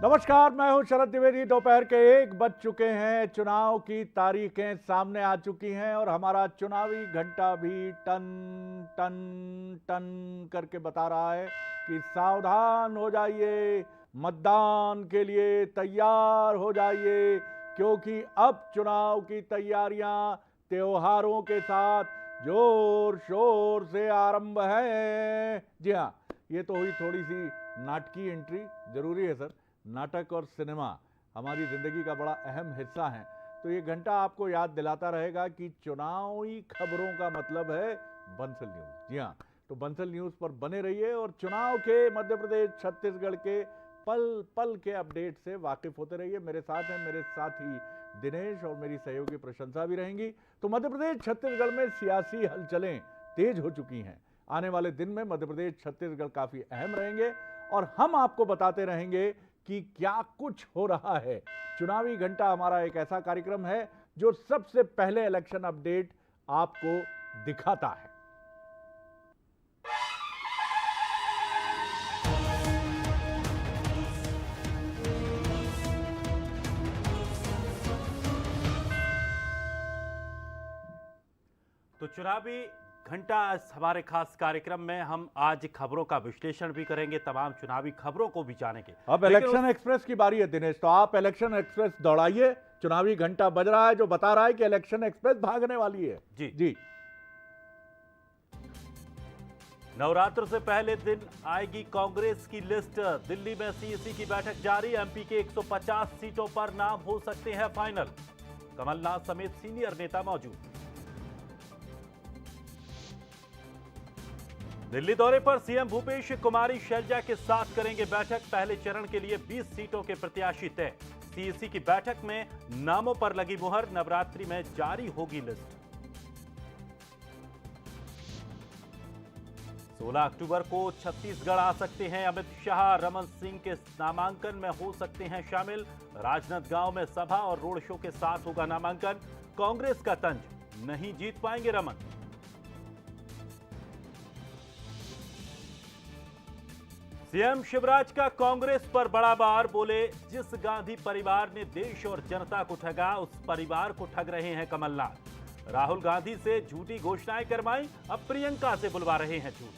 नमस्कार, मैं हूं शरद द्विवेदी। दोपहर के 1 बज चुके हैं। चुनाव की तारीखें सामने आ चुकी हैं और हमारा चुनावी घंटा भी टन टन टन करके बता रहा है कि सावधान हो जाइए, मतदान के लिए तैयार हो जाइए, क्योंकि अब चुनाव की तैयारियां त्योहारों के साथ जोर शोर से आरंभ है। जी हाँ, ये तो हुई थोड़ी सी नाटकीय एंट्री। जरूरी है सर, नाटक और सिनेमा हमारी ज़िंदगी का बड़ा अहम हिस्सा है। तो ये घंटा आपको याद दिलाता रहेगा कि चुनावी खबरों का मतलब है बंसल न्यूज़। जी हाँ, तो बंसल न्यूज़ पर बने रहिए और चुनाव के मध्य प्रदेश छत्तीसगढ़ के पल पल के अपडेट से वाकिफ होते रहिए। मेरे साथ हैं मेरे साथी दिनेश और मेरी सहयोगी प्रशंसा भी रहेंगी। तो मध्य प्रदेश छत्तीसगढ़ में सियासी हलचलें तेज हो चुकी हैं। आने वाले दिन में मध्य प्रदेश छत्तीसगढ़ काफ़ी अहम रहेंगे और हम आपको बताते रहेंगे कि क्या कुछ हो रहा है। चुनावी घंटा हमारा एक ऐसा कार्यक्रम है जो सबसे पहले इलेक्शन अपडेट आपको दिखाता है। तो चुनावी घंटा इस हमारे खास कार्यक्रम में हम आज खबरों का विश्लेषण भी करेंगे, तमाम चुनावी खबरों को भी जानेंगे। अब इलेक्शन एक्सप्रेस की बारी है दिनेश, तो आप इलेक्शन एक्सप्रेस दौड़ाइए। चुनावी घंटा बज रहा है जो बता रहा है कि इलेक्शन एक्सप्रेस भागने वाली है। जी जी। नवरात्र से पहले दिन आएगी कांग्रेस की लिस्ट। दिल्ली में सीईसी की बैठक जारी। एमपी के 150 सीटों पर नाम हो सकते हैं फाइनल। कमलनाथ समेत सीनियर नेता मौजूद। दिल्ली दौरे पर सीएम भूपेश कुमारी शैलजा के साथ करेंगे बैठक। पहले चरण के लिए 20 सीटों के प्रत्याशी तय। सीईसी की बैठक में नामों पर लगी मुहर। नवरात्रि में जारी होगी लिस्ट। 16 अक्टूबर को छत्तीसगढ़ आ सकते हैं अमित शाह। रमन सिंह के नामांकन में हो सकते हैं शामिल। राजनांदगांव में सभा और रोड शो के साथ होगा नामांकन। कांग्रेस का तंज, नहीं जीत पाएंगे रमन। सीएम शिवराज का कांग्रेस पर बड़ा वार। बोले, जिस गांधी परिवार ने देश और जनता को ठगा, उस परिवार को ठग रहे हैं कमलनाथ। राहुल गांधी से झूठी घोषणाएं करवाई, अब प्रियंका से बुलवा रहे हैं झूठ।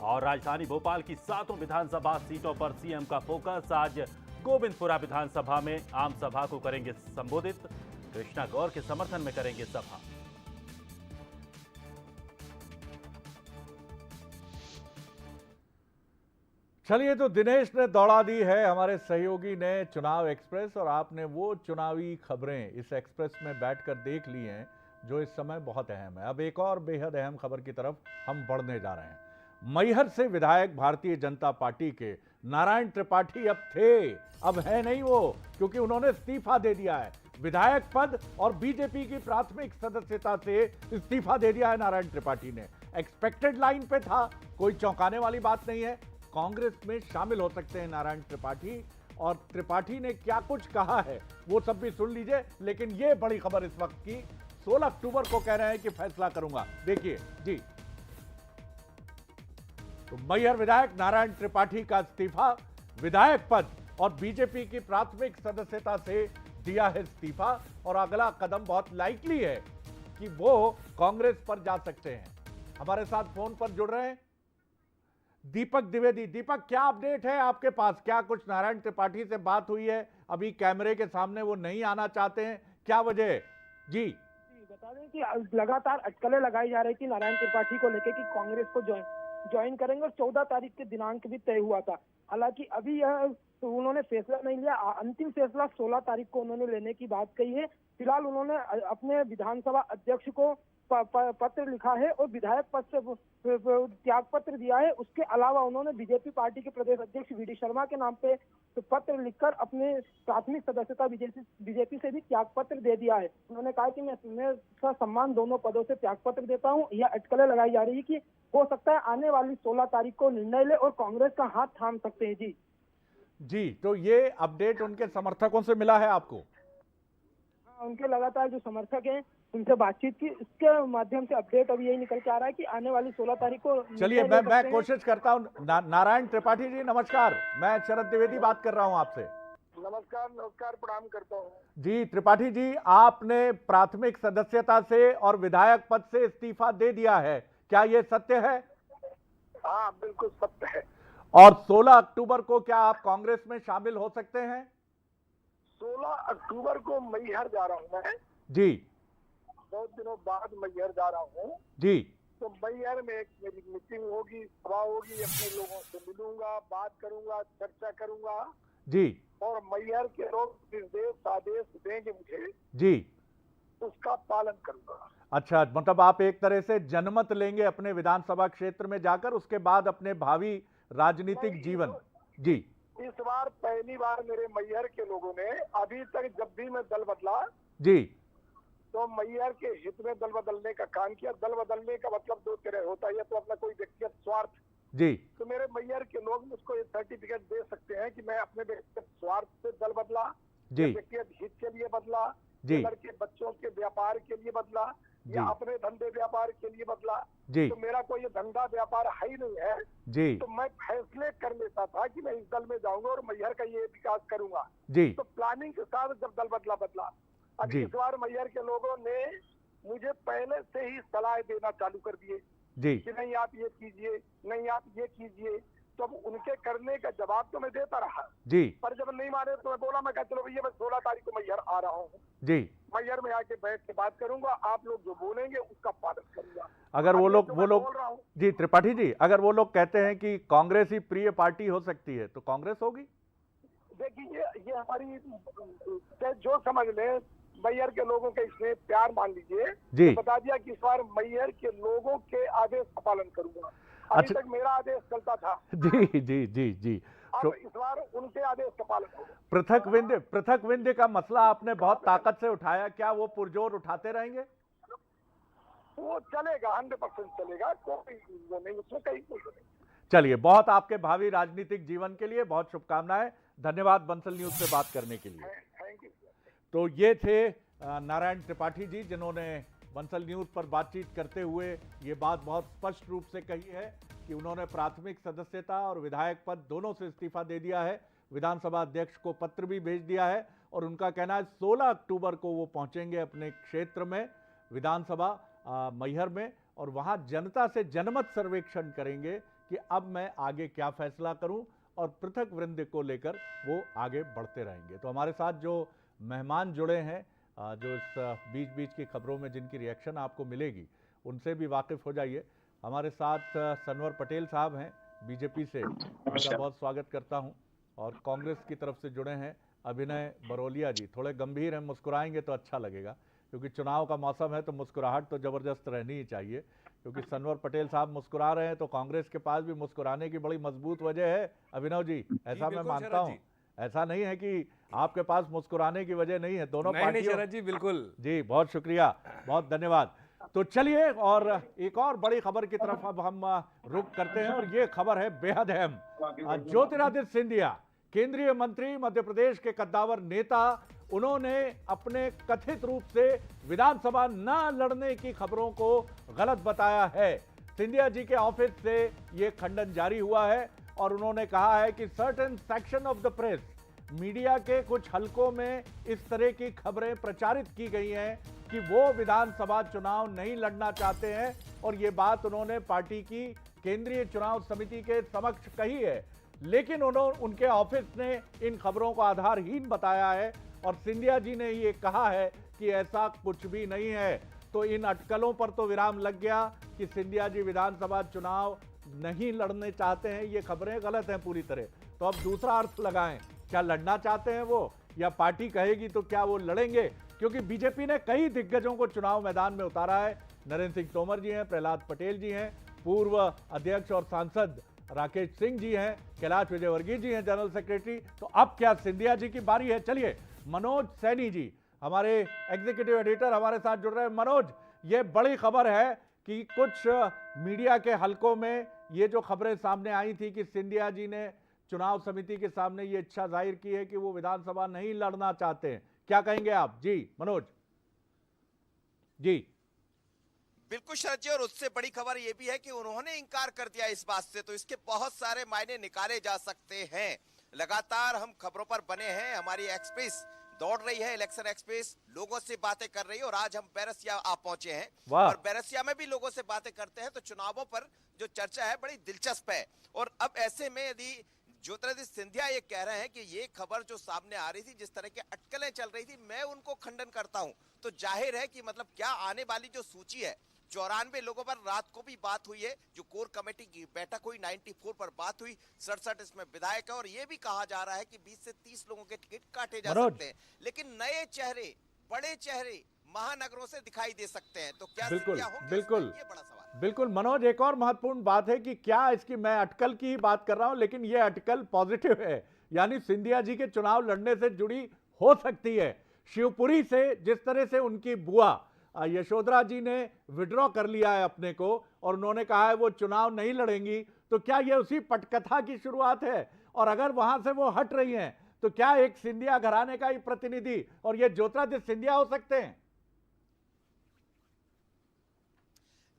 और राजधानी भोपाल की 7 विधानसभा सीटों पर सीएम का फोकस। आज गोविंदपुरा विधानसभा में आम सभा को करेंगे संबोधित। कृष्णा गौर के समर्थन में करेंगे सभा। चलिए, तो दिनेश ने दौड़ा दी है, हमारे सहयोगी ने चुनाव एक्सप्रेस, और आपने वो चुनावी खबरें इस एक्सप्रेस में बैठकर देख ली हैं जो इस समय बहुत अहम है। अब एक और बेहद अहम खबर की तरफ हम बढ़ने जा रहे हैं। मैहर से विधायक भारतीय जनता पार्टी के नारायण त्रिपाठी अब थे, अब है नहीं वो, क्योंकि उन्होंने इस्तीफा दे दिया है। विधायक पद और बीजेपी की प्राथमिक सदस्यता से इस्तीफा दे दिया है नारायण त्रिपाठी ने। एक्सपेक्टेड लाइन पे था, कोई चौंकाने वाली बात नहीं है। कांग्रेस में शामिल हो सकते हैं नारायण त्रिपाठी, और त्रिपाठी ने क्या कुछ कहा है वो सब भी सुन लीजिए। लेकिन ये बड़ी खबर इस वक्त की, 16 अक्टूबर को कह रहे हैं कि फैसला करूंगा। देखिए जी, तो मैहर विधायक नारायण त्रिपाठी का इस्तीफा, विधायक पद और बीजेपी की प्राथमिक सदस्यता से दिया है इस्तीफा, और अगला कदम बहुत लाइकली है कि वो कांग्रेस पर जा सकते हैं। हमारे साथ फोन पर जुड़ रहे हैं दीपक द्विवेदी। दीपक, क्या अपडेट है आपके पास? क्या कुछ नारायण त्रिपाठी से बात हुई है? अभी कैमरे के सामने वो नहीं आना चाहते हैं, क्या वजह है? जी, बता दें कि लगातार अटकलें लगाई जा रही थी नारायण त्रिपाठी को लेकर कि कांग्रेस को ज्वाइन करेंगे, और 14 तारीख के दिनांक भी तय हुआ था। हालांकि अभी यह तो उन्होंने फैसला नहीं लिया। अंतिम फैसला 16 तारीख को उन्होंने लेने की बात कही है। फिलहाल उन्होंने अपने विधानसभा अध्यक्ष को पत्र लिखा है और विधायक पद से त्याग पत्र दिया है। उसके अलावा उन्होंने बीजेपी पार्टी के प्रदेश अध्यक्ष वी डी शर्मा के नाम पे पत्र लिखकर अपने प्राथमिक सदस्यता बीजेपी से भी त्याग पत्र दे दिया है। उन्होंने कहा कि मैं सम्मान दोनों पदों से त्याग पत्र देता हूं। यह अटकलें लगाई जा रही है कि हो सकता है आने वाली 16 तारीख को निर्णय ले और कांग्रेस का हाथ थाम सकते हैं। जी, तो ये अपडेट उनके समर्थकों से मिला है आपको? उनके लगातार जो समर्थक हैं उनसे बातचीत की। इसके माध्यम से अपडेट अभी यही निकल के आ रहा है कि आने वाली 16 तारीख को चलिए मैं कोशिश करता हूँ। नारायण त्रिपाठी जी नमस्कार, मैं शरद द्विवेदी बात कर रहा हूँ आपसे। नमस्कार नमस्कार, प्रणाम करता हूँ जी त्रिपाठी जी, आपने प्राथमिक सदस्यता से और विधायक पद से इस्तीफा दे दिया है, क्या ये सत्य है? हाँ बिल्कुल सत्य है। और 16 अक्टूबर को क्या आप कांग्रेस में शामिल हो सकते हैं? 16 अक्टूबर को मैहर जा रहा हूँ मैं। जी बहुत दिनों बाद मैहर जा रहा हूँ। जी। तो मैहर में एक मेरी मीटिंग होगी, सभा होगी, अपने लोगों से मिलूंगा, बात करूंगा, चर्चा करूंगा जी। और मैहर के लोग निर्देश आदेश देंगे मुझे जी। उसका पालन करूंगा। अच्छा, मतलब आप एक तरह से जनमत लेंगे अपने विधानसभा क्षेत्र में जाकर, उसके बाद अपने भावी राजनीतिक जीवन। जी। इस बार पहली बार मेरे मैहर के लोगों ने, अभी तक जब भी मैं दल बदला जी तो मैहर के हित में दल बदलने का काम किया। दल बदलने का मतलब दो तरह होता है, या तो अपना कोई व्यक्तिगत स्वार्थ। जी। तो मेरे मैहर के लोग मुझको ये सर्टिफिकेट दे सकते हैं कि मैं अपने व्यक्तिगत स्वार्थ से दल बदला, जी। व्यक्तिगत हित के लिए बदला, जी। घर के बच्चों के व्यापार के लिए बदला, या जी। अपने धंधे व्यापार के लिए बदला। जी। तो मेरा कोई ये धंधा व्यापार है ही नहीं है। जी। तो मैं फैसले कर लेता था कि मैं इस दल में जाऊंगा और मैहर का ये विकास करूंगा। जी। तो प्लानिंग के साथ जब दल बदला। अब जी। इस बार मैहर के लोगों ने मुझे पहले से ही सलाह देना चालू कर दिए जी। कि नहीं आप ये कीजिए, नहीं आप ये कीजिए। तो अब उनके करने का जवाब तो मैं देता रहा जी। पर जब नहीं माने तो मैं बोला, मैं कहा चलो भैया मैं 16 तारीख को मैहर आ रहा हूँ। जी। मैहर में आके बैठ के बात करूंगा, आप लोग जो बोलेंगे उसका पालन करूंगा। अगर वो लोग बोल रहा हूँ जी त्रिपाठी जी, अगर वो लोग कहते हैं कि कांग्रेस ही प्रिय पार्टी हो सकती है तो कांग्रेस होगी? देखिए ये हमारी जो समझ ले, मैहर के लोगों के इसमें प्यार मान लीजिए। जी। तो बता दिया कि इस बार मैहर के लोगों के आदेश का पालन करूंगा। अभी अच्छा। तक मेरा आदेश चलता था। जी जी जी जी। अब इस बार उनके आदेश का पालन होगा। पृथक विंध्य का मसला आपने बहुत ताकत से उठाया, क्या वो पुरजोर उठाते रहेंगे? वो चलेगा, 100% चलेगा, कोई वो नहीं, उसमें कहीं कोई नहीं। चलिए, बहुत आपके भावी राजनीतिक जीवन के लिए बहुत शुभकामनाएं। धन्यवाद बंसल न्यूज से बात करने के लिए। Thank you. तो ये थे नारायण त्रिपाठी जी, जिन्होंने बंसल न्यूज पर बातचीत करते हुए ये बात बहुत स्पष्ट रूप से कही है कि उन्होंने प्राथमिक सदस्यता और विधायक पद दोनों से इस्तीफा दे दिया है। विधानसभा अध्यक्ष को पत्र भी भेज दिया है और उनका कहना है 16 अक्टूबर को वो पहुंचेंगे अपने क्षेत्र में, विधानसभा मैहर में, और वहां जनता से जनमत सर्वेक्षण करेंगे कि अब मैं आगे क्या फैसला करूं, और पृथक वृंद को लेकर वो आगे बढ़ते रहेंगे। तो हमारे साथ जो मेहमान जुड़े हैं, जो इस बीच बीच की खबरों में जिनकी रिएक्शन आपको मिलेगी, उनसे भी वाकिफ हो जाइए। हमारे साथ सनवर पटेल साहब हैं बीजेपी से, उनका बहुत स्वागत करता हूं। और कांग्रेस की तरफ से जुड़े हैं अभिनय बरोलिया जी, थोड़े गंभीर हैं, मुस्कुराएंगे तो अच्छा लगेगा, क्योंकि चुनाव का मौसम है तो मुस्कुराहट तो ज़बरदस्त रहनी ही चाहिए। क्योंकि सनवर पटेल साहब मुस्कुरा रहे हैं तो कांग्रेस के पास भी मुस्कुराने की बड़ी मजबूत वजह है। अभिनव जी, ऐसा मैं मानता हूँ, ऐसा नहीं है कि आपके पास मुस्कुराने की वजह नहीं है, दोनों पार्टियों। शरद जी बिल्कुल जी, बहुत शुक्रिया, बहुत धन्यवाद। तो चलिए, और एक और बड़ी खबर की तरफ अब हम रुख करते हैं, और ये खबर है बेहद अहम। ज्योतिरादित्य सिंधिया, केंद्रीय मंत्री, मध्य प्रदेश के कद्दावर नेता, उन्होंने अपने कथित रूप से विधानसभा न लड़ने की खबरों को गलत बताया है। सिंधिया जी के ऑफिस से ये खंडन जारी हुआ है और उन्होंने कहा है कि certain section of the press, media के कुछ हलकों में इस तरह की खबरें प्रचारित की गई हैं कि वो विधानसभा चुनाव नहीं लड़ना चाहते हैं, और ये बात उन्होंने पार्टी की केंद्रीय चुनाव समिति के समक्ष कही है। लेकिन उनके ऑफिस ने इन खबरों को आधारहीन बताया है, और सिंधिया जी ने ये कहा है कि ऐसा कुछ भी नहीं है। तो इन अटकलों पर तो विराम लग गया कि सिंधिया जी विधानसभा चुनाव नहीं लड़ने चाहते हैं, ये खबरें गलत हैं पूरी तरह। तो अब दूसरा अर्थ लगाएं, क्या लड़ना चाहते हैं वो, या पार्टी कहेगी तो क्या वो लड़ेंगे? क्योंकि बीजेपी ने कई दिग्गजों को चुनाव मैदान में उतारा है। नरेंद्र सिंह तोमर जी हैं, प्रहलाद पटेल जी हैं, पूर्व अध्यक्ष और सांसद राकेश सिंह जी हैं, कैलाश विजयवर्गीय जी हैं जनरल सेक्रेटरी। तो अब क्या सिंधिया जी की बारी है? चलिए, मनोज सैनी जी हमारे एग्जीक्यूटिव एडिटर हमारे साथ जुड़ रहे हैं। मनोज, ये बड़ी खबर है कि कुछ मीडिया के हलकों में ये जो खबरें सामने आई थी कि सिंधिया जी ने चुनाव समिति के सामने ये इच्छा जाहिर की है कि वो विधानसभा नहीं लड़ना चाहते हैं, क्या कहेंगे आप? जी मनोज। जी बिल्कुल शरद जी, और उससे बड़ी खबर ये भी है कि उन्होंने इंकार कर दिया इस बात से, तो इसके बहुत सारे मायने निकाले जा सकते हैं। लगातार हम खबरों पर बने हैं, हमारी एक्सप्रेस दौड़ रही है, इलेक्शन एक्सप्रेस लोगों से बातें कर रही है, और आज हम बैरसिया आ पहुंचे हैं और बैरसिया में भी लोगों से बातें करते हैं। तो चुनावों पर जो चर्चा है बड़ी दिलचस्प है, और अब ऐसे में यदि ज्योतिरादित्य सिंधिया ये कह रहे हैं कि ये खबर जो सामने आ रही थी, जिस तरह की अटकलें चल रही थी, मैं उनको खंडन करता हूं, तो जाहिर है कि मतलब क्या आने वाली जो सूची है 94 लोगों पर रात को भी बात हुई है, जो कोर कमेटी की बैठक हुई 94 पर बात हुई, 67 इसमें विधायक है, और ये भी कहा जा रहा है कि 20 से 30 लोगों के टिकट काटे जा सकते हैं, लेकिन नए चेहरे, बड़े चेहरे महानगरों से दिखाई दे सकते हैं। तो क्या बिल्कुल होंगे, बिल्कुल ये बड़ा सवाल। बिल्कुल मनोज, एक और महत्वपूर्ण बात है कि क्या इसकी, मैं अटकल की ही बात कर रहा हूं, लेकिन ये अटकल पॉजिटिव है, यानी सिंधिया जी के चुनाव लड़ने से जुड़ी हो सकती है। शिवपुरी से जिस तरह से उनकी बुआ यशोधरा जी ने विड्रॉ कर लिया है अपने को, और उन्होंने कहा है वो चुनाव नहीं लड़ेंगी, तो क्या ये उसी पटकथा की शुरुआत है? और अगर वहां से वो हट रही हैं, तो क्या एक सिंधिया घराने का ही प्रतिनिधि और ये ज्योतिरादित्य सिंधिया हो सकते हैं?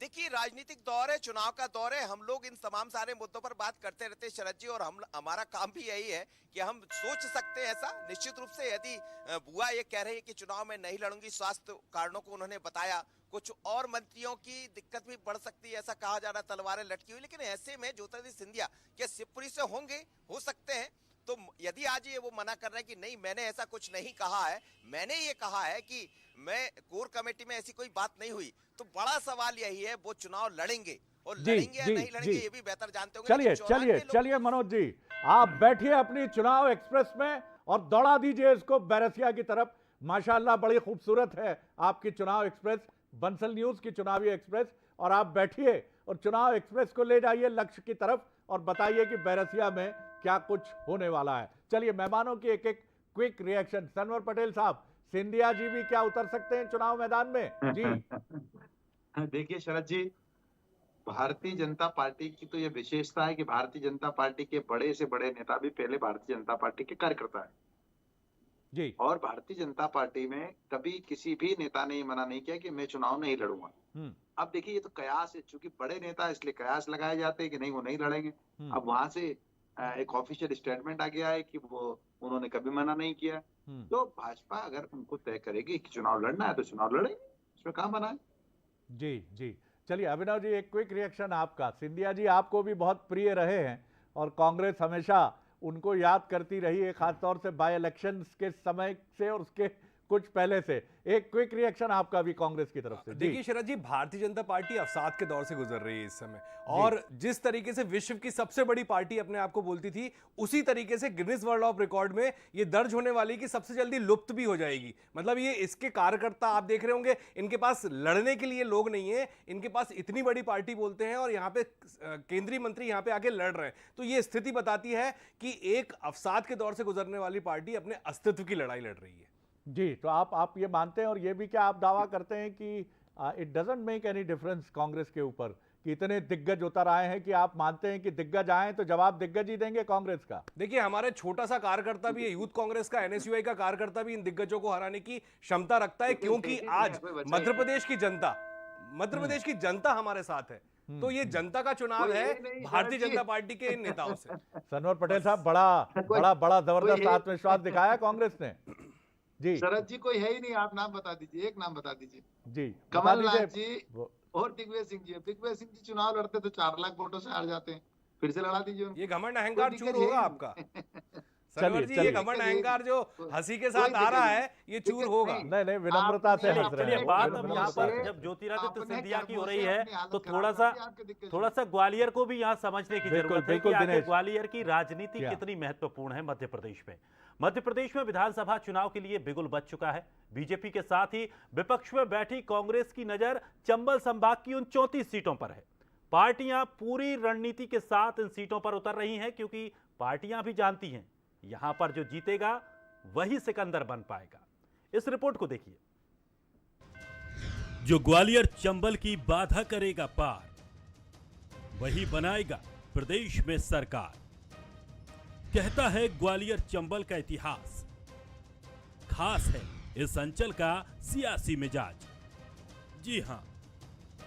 देखिए, राजनीतिक दौर है, चुनाव का दौर है, हम लोग इन तमाम सारे मुद्दों पर बात करते रहते हैं शरद जी, और हमारा काम भी यही है कि हम सोच सकते हैं ऐसा। निश्चित रूप से यदि बुआ ये कह रही है कि चुनाव में नहीं लड़ूंगी, स्वास्थ्य कारणों को उन्होंने बताया, कुछ और मंत्रियों की दिक्कत भी बढ़ सकती है, ऐसा कहा जा रहा, तलवारें लटकी हुई, लेकिन ऐसे में ज्योतिरादित्य सिंधिया क्या शिवपुरी से होंगे, हो सकते हैं। तो यदि आज ये वो मना कर रहे हैं कि नहीं मैंने ऐसा कुछ नहीं कहा है, मैंने ये कहा है कि मैं कोर कमेटी में ऐसी कोई बात नहीं हुई, तो बड़ा सवाल यही है वो चुनाव लड़ेंगे, और लड़ेंगे या नहीं लड़ेंगे ये भी बेहतर जानते होंगे। चलिए चलिए चलिए मनोज जी, आप बैठिए अपनी चुनाव एक्सप्रेस में और दौड़ा दीजिए इसको बैरसिया की तरफ। माशाल्लाह बड़ी खूबसूरत है आपकी चुनाव एक्सप्रेस, बंसल न्यूज की चुनावी एक्सप्रेस, और आप बैठिए और चुनाव एक्सप्रेस को ले जाइए लक्ष्य की तरफ और बताइए कि बैरसिया में क्या कुछ होने वाला है। चलिए मेहमानों की एक एक क्विक रिएक्शन। सनवर पटेल साहब, सिंधिया जी भी क्या उतर सकते हैं चुनाव मैदान में? जी देखिए शरद जी, भारतीय जनता पार्टी की तो ये विशेषता है कि भारतीय जनता पार्टी के बड़े से बड़े नेता भी पहले भारतीय जनता पार्टी के कार्यकर्ता है जी, और भारतीय जनता पार्टी में कभी किसी भी नेता ने मना नहीं किया कि मैं चुनाव नहीं लड़ूंगा। अब देखिए, ये तो कयास है, चूंकि बड़े नेता इसलिए कयास लगाए जाते हैं कि नहीं वो नहीं लड़ेंगे। अब वहां से एक ऑफिशियल स्टेटमेंट आ गया है कि वो उन्होंने कभी मना नहीं किया। तो भाजपा अगर उनको तय करेगी कि चुनाव लड़ना है तो चुनाव लड़ेंगे, इसमें कहाँ मना है। जी जी, चलिए अभिनव जी एक क्विक रिएक्शन आपका। सिंधिया जी आपको भी बहुत प्रिय रहे हैं और कांग्रेस हमेशा उनको याद करती रही है, खासतौर से बाय इलेक्शंस के समय से और उसके कुछ पहले से। एक क्विक रिएक्शन आपका भी कांग्रेस की तरफ से। देखिए शरद जी, भारतीय जनता पार्टी अवसाद के दौर से गुजर रही है इस समय, और जिस तरीके से विश्व की सबसे बड़ी पार्टी अपने आप को बोलती थी, उसी तरीके से गिनीज वर्ल्ड ऑफ रिकॉर्ड में ये दर्ज होने वाली कि सबसे जल्दी लुप्त भी हो जाएगी। मतलब ये इसके कार्यकर्ता आप देख रहे होंगे, इनके पास लड़ने के लिए लोग नहीं है, इनके पास इतनी बड़ी पार्टी बोलते हैं और यहाँ पे केंद्रीय मंत्री यहाँ पे आके लड़ रहे हैं। तो ये स्थिति बताती है कि एक अवसाद के दौर से गुजरने वाली पार्टी अपने अस्तित्व की लड़ाई लड़ रही है। जी, तो आप ये मानते हैं और ये भी क्या आप दावा करते हैं कि it doesn't make any difference Congress के ऊपर कि इतने दिग्गज उतर आए हैं, कि आप मानते हैं कि दिग्गज आए तो जवाब दिग्गज ही देंगे कांग्रेस का? देखिए, हमारे छोटा सा कार्यकर्ता भी है, यूथ कांग्रेस का, एनएसयूआई का कार्यकर्ता भी इन दिग्गजों को हराने की क्षमता रखता है, क्योंकि आज मध्य प्रदेश की जनता हमारे साथ है। तो ये जनता का चुनाव है भारतीय जनता पार्टी के नेताओं से। सनवर पटेल साहब, बड़ा जबरदस्त आत्मविश्वास दिखाया कांग्रेस ने। जी शरद जी, कोई है ही नहीं, आप नाम बता दीजिए, एक नाम बता दीजिए। जी, कमलनाथ जी और दिग्विजय सिंह जी। दिग्विजय सिंह जी चुनाव लड़ते तो 4 लाख वोटों से हार जाते हैं, फिर से लड़ा दीजिए। ये घमंड अहंकार चूर होगा आपका सनवर जी, ये घमंड अहंकार जो हंसी के साथ आ रहा है, ये चूर होगा। नहीं, विनम्रता से हंस रहे हैं। बात हम यहाँ पर जब ज्योतिरादित्य सिंधिया की हो रही है, तो थोड़ा सा ग्वालियर को भी यहाँ समझने की जरूरत है कि आखिर ग्वालियर की राजनीति कितनी महत्वपूर्ण है मध्य प्रदेश में। मध्य प्रदेश में विधानसभा चुनाव के लिए बिगुल बज चुका है। बीजेपी के साथ ही विपक्ष में बैठी कांग्रेस की नजर चंबल संभाग की उन 34 सीटों पर है। पार्टियां पूरी रणनीति के साथ इन सीटों पर उतर रही हैं, क्योंकि पार्टियां भी जानती हैं यहां पर जो जीतेगा वही सिकंदर बन पाएगा। इस रिपोर्ट को देखिए। जो ग्वालियर चंबल की बाधा करेगा पार, वही बनाएगा प्रदेश में सरकार, कहता है ग्वालियर चंबल का इतिहास। खास है इस अंचल का सियासी मिजाज। जी हां,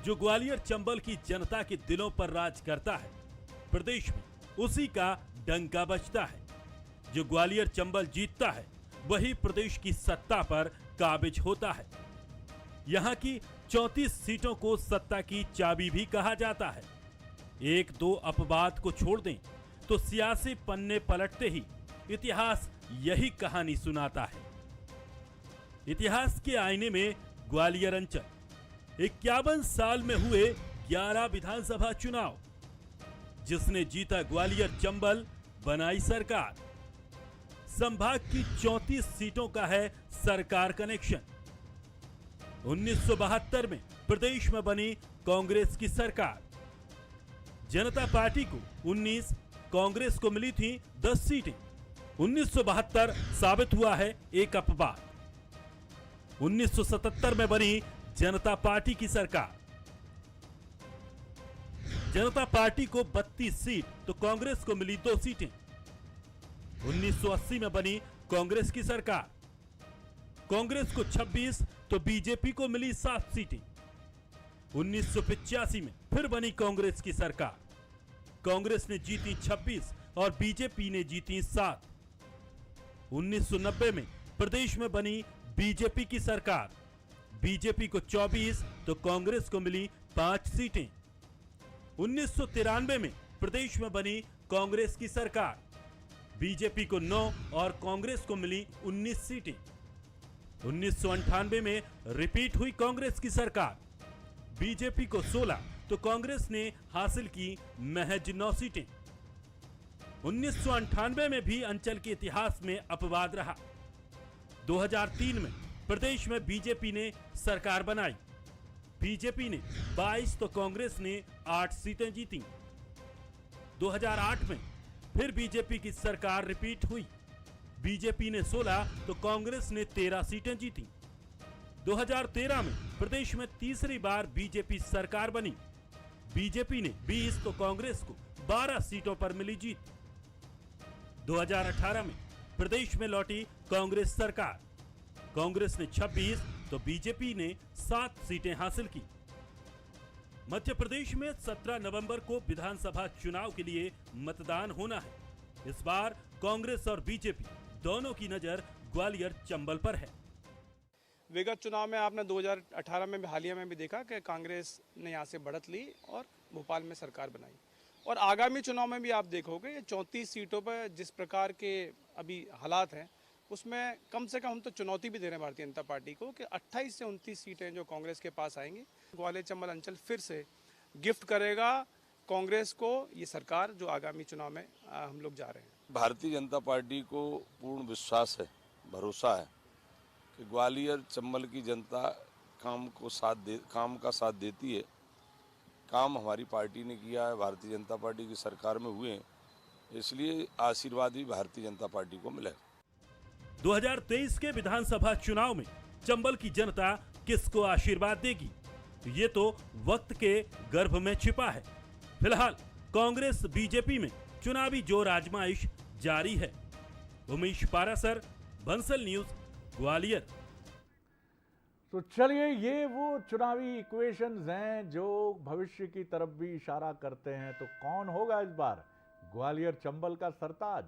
जो ग्वालियर चंबल की जनता के दिलों पर राज करता है, प्रदेश में उसी का डंका बजता है। जो ग्वालियर चंबल जीतता है, वही प्रदेश की सत्ता पर काबिज होता है। यहां की 34 सीटों को सत्ता की चाबी भी कहा जाता है। एक दो अपवाद को छोड़ दें तो सियासी पन्ने पलटते ही इतिहास यही कहानी सुनाता है। इतिहास के आईने में ग्वालियर अंचल 51 साल में हुए 11 विधानसभा चुनाव, जिसने जीता ग्वालियर चंबल, बनाई सरकार। संभाग की 34 सीटों का है सरकार कनेक्शन। 1972 में प्रदेश में बनी कांग्रेस की सरकार। जनता पार्टी को 19, कांग्रेस को मिली थी 10 सीटें। 1972 साबित हुआ है एक अपवाद। 1977 में बनी जनता पार्टी की सरकार। जनता पार्टी को 32 सीट तो कांग्रेस को मिली 2 सीटें। 1980 में बनी कांग्रेस की सरकार। कांग्रेस को 26 तो बीजेपी को मिली 7 सीटें। 1985 में फिर बनी कांग्रेस की सरकार। कांग्रेस ने जीती 26 और बीजेपी ने जीती 7। 1990 में प्रदेश में बनी बीजेपी की सरकार। बीजेपी को 24 तो कांग्रेस को मिली 5 सीटें। 1993 में प्रदेश में बनी कांग्रेस की सरकार। बीजेपी को 9 और कांग्रेस को मिली 19 सीटें। 1998 में रिपीट हुई कांग्रेस की सरकार। बीजेपी को 16 तो कांग्रेस ने हासिल की महज 9 सीटें। 1998 में भी अंचल के इतिहास में अपवाद रहा। 2003 में प्रदेश में बीजेपी ने सरकार बनाई। बीजेपी ने 22 तो कांग्रेस ने 8 सीटें जीती। 2008 में फिर बीजेपी की सरकार रिपीट हुई। बीजेपी ने 16 तो कांग्रेस ने 13 सीटें जीती। 2013 में प्रदेश में तीसरी बार बीजेपी सरकार बनी। बीजेपी ने 20 तो कांग्रेस को 12 सीटों पर मिली जीत। 2018 में प्रदेश में लौटी कांग्रेस सरकार। कांग्रेस ने 26 तो बीजेपी ने 7 सीटें हासिल की। मध्य प्रदेश में 17 नवंबर को विधानसभा चुनाव के लिए मतदान होना है। इस बार कांग्रेस और बीजेपी दोनों की नजर ग्वालियर चंबल पर है। विगत चुनाव में आपने 2018 में भी हालिया में भी देखा कि कांग्रेस ने यहाँ से बढ़त ली और भोपाल में सरकार बनाई। और आगामी चुनाव में भी आप देखोगे ये 34 सीटों पर जिस प्रकार के अभी हालात हैं, उसमें कम से कम हम तो चुनौती भी दे रहे हैं भारतीय जनता पार्टी को कि 28 से 29 सीटें जो कांग्रेस के पास आएंगी, ग्वालियर चंबल अंचल फिर से गिफ्ट करेगा कांग्रेस को ये सरकार जो आगामी चुनाव में हम लोग जा रहे हैं। भारतीय जनता पार्टी को पूर्ण विश्वास है, भरोसा है कि ग्वालियर चंबल की जनता काम का साथ देती है। काम हमारी पार्टी ने किया है, भारतीय जनता पार्टी की सरकार में हुए हैं, इसलिए आशीर्वाद भी भारतीय जनता पार्टी को मिलेगा। 2023 के विधानसभा चुनाव में चंबल की जनता किसको आशीर्वाद देगी, ये तो वक्त के गर्भ में छिपा है। फिलहाल कांग्रेस बीजेपी में चुनावी जोर आजमाइश जारी है। उमेश पारासर, बंसल न्यूज, ग्वालियर। तो चलिए, ये वो चुनावी इक्वेशंस हैं जो भविष्य की तरफ भी इशारा करते हैं। तो कौन होगा इस बार ग्वालियर चंबल का सरताज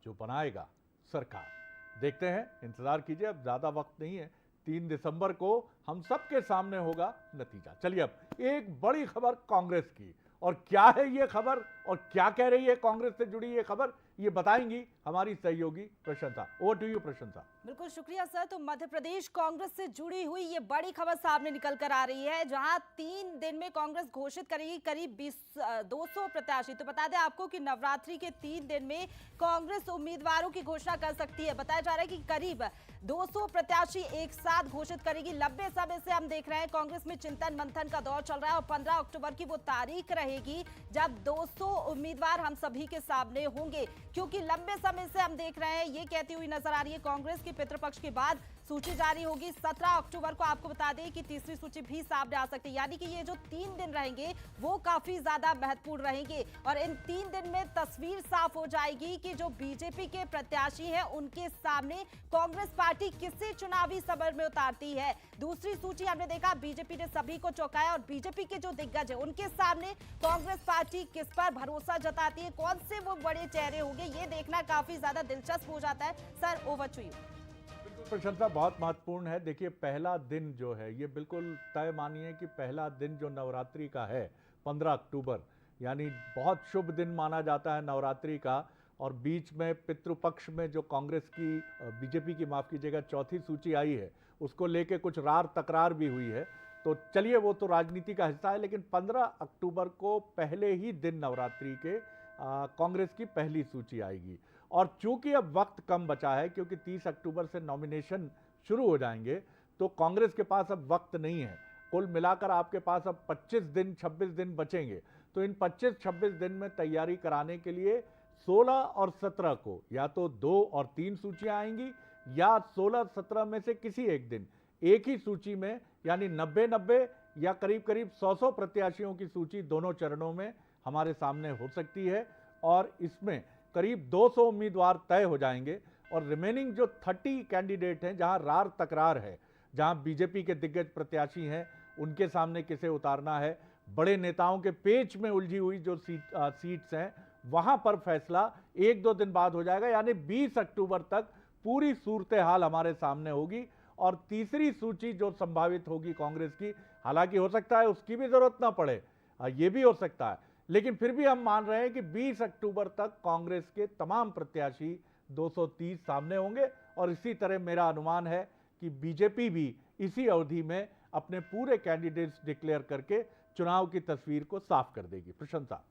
जो बनाएगा सरकार? देखते हैं, इंतजार कीजिए, अब ज्यादा वक्त नहीं है। 3 दिसंबर को हम सबके सामने होगा नतीजा। चलिए, अब एक बड़ी खबर कांग्रेस की, और क्या है ये खबर और क्या कह रही है कांग्रेस से जुड़ी ये खबर, ये बताएंगी हमारी सहयोगी प्रशंसा। ओवर टू यू प्रशंसा। बिल्कुल शुक्रिया सर। तो मध्य प्रदेश कांग्रेस से जुड़ी हुई ये बड़ी खबर सामने निकल कर आ रही है, जहां 3 दिन में कांग्रेस घोषित करेगी करीब 200 प्रत्याशी। तो बता दें आपको कि नवरात्रि के 3 दिन में कांग्रेस उम्मीदवारों की घोषणा कर सकती है। बताया जा रहा है कि करीब 200 प्रत्याशी एक साथ घोषित करेगी। लंबे समय से हम देख रहे हैं कांग्रेस में चिंतन मंथन का दौर चल रहा है, और 15 अक्टूबर की वो तारीख रहेगी जब 200 उम्मीदवार हम सभी के सामने होंगे। क्योंकि लंबे समय से हम देख रहे हैं, ये कहती हुई नजर आ रही है कांग्रेस की पितृपक्ष के बाद सूची जारी होगी। 17 अक्टूबर को आपको बता दें कि तीसरी सूची भी सामने आ सकती है, यानी कि ये जो 3 दिन रहेंगे वो काफी ज्यादा महत्वपूर्ण रहेंगे और इन 3 दिन में तस्वीर साफ हो जाएगी कि जो बीजेपी के प्रत्याशी हैं उनके सामने कांग्रेस पार्टी किसे चुनावी समर में उतारती है। दूसरी सूची हमने देखा बीजेपी ने सभी को चौंकाया और बीजेपी के जो दिग्गज है उनके सामने कांग्रेस पार्टी किस पर भरोसा जताती है, कौन से वो बड़े चेहरे होंगे, ये देखना काफी ज्यादा दिलचस्प हो जाता है। Sir, over to you. प्रशंसा बहुत महत्वपूर्ण है। देखिए, पहला दिन जो है ये बिल्कुल तय मानिए कि पहला दिन जो नवरात्रि का है 15 अक्टूबर, यानी बहुत शुभ दिन माना जाता है नवरात्रि का। और बीच में पितृपक्ष में जो कांग्रेस की बीजेपी की माफ कीजिएगा चौथी सूची आई है उसको लेके कुछ रार तकरार भी हुई है। तो चलिए वो तो राजनीति का हिस्सा है, लेकिन 15 अक्टूबर को पहले ही दिन नवरात्रि के कांग्रेस की पहली सूची आएगी। और चूंकि अब वक्त कम बचा है क्योंकि 30 अक्टूबर से नॉमिनेशन शुरू हो जाएंगे, तो कांग्रेस के पास अब वक्त नहीं है। कुल मिलाकर आपके पास अब 25 दिन 26 दिन बचेंगे। तो इन 25-26 दिन में तैयारी कराने के लिए 16 और 17 को या तो 2 और 3 सूचियां आएंगी या 16-17 में से किसी एक दिन एक ही सूची में, यानी 90-90 या करीब करीब 100 प्रत्याशियों की सूची दोनों चरणों में हमारे सामने हो सकती है। और इसमें करीब 200 उम्मीदवार तय हो जाएंगे और रिमेनिंग जो 30 कैंडिडेट हैं, जहां रार तकरार है, जहां बीजेपी के दिग्गज प्रत्याशी हैं उनके सामने किसे उतारना है, बड़े नेताओं के पेच में उलझी हुई जो सीट्स हैं वहां पर फैसला 1-2 दिन बाद हो जाएगा। यानी 20 अक्टूबर तक पूरी सूरत हाल हमारे सामने होगी। और तीसरी सूची जो संभावित होगी कांग्रेस की, हालांकि हो सकता है उसकी भी जरूरत ना पड़े, ये भी हो सकता है, लेकिन फिर भी हम मान रहे हैं कि 20 अक्टूबर तक कांग्रेस के तमाम प्रत्याशी 230 सामने होंगे। और इसी तरह मेरा अनुमान है कि बीजेपी भी इसी अवधि में अपने पूरे कैंडिडेट्स डिक्लेयर करके चुनाव की तस्वीर को साफ कर देगी। प्रशंसा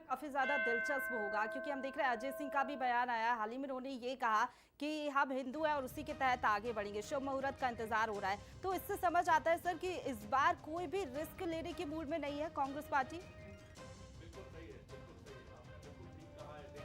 काफी ज्यादा दिलचस्प होगा क्योंकि हम देख रहे हैं अजय सिंह का भी बयान आया हाल ही में, उन्होंने ये कहा कि हम हिंदू हैं और उसी के तहत आगे बढ़ेंगे, शुभ मुहूर्त का इंतजार हो रहा है। तो इससे समझ आता है सर कि इस बार कोई भी रिस्क लेने के मूड में नहीं है कांग्रेस पार्टी।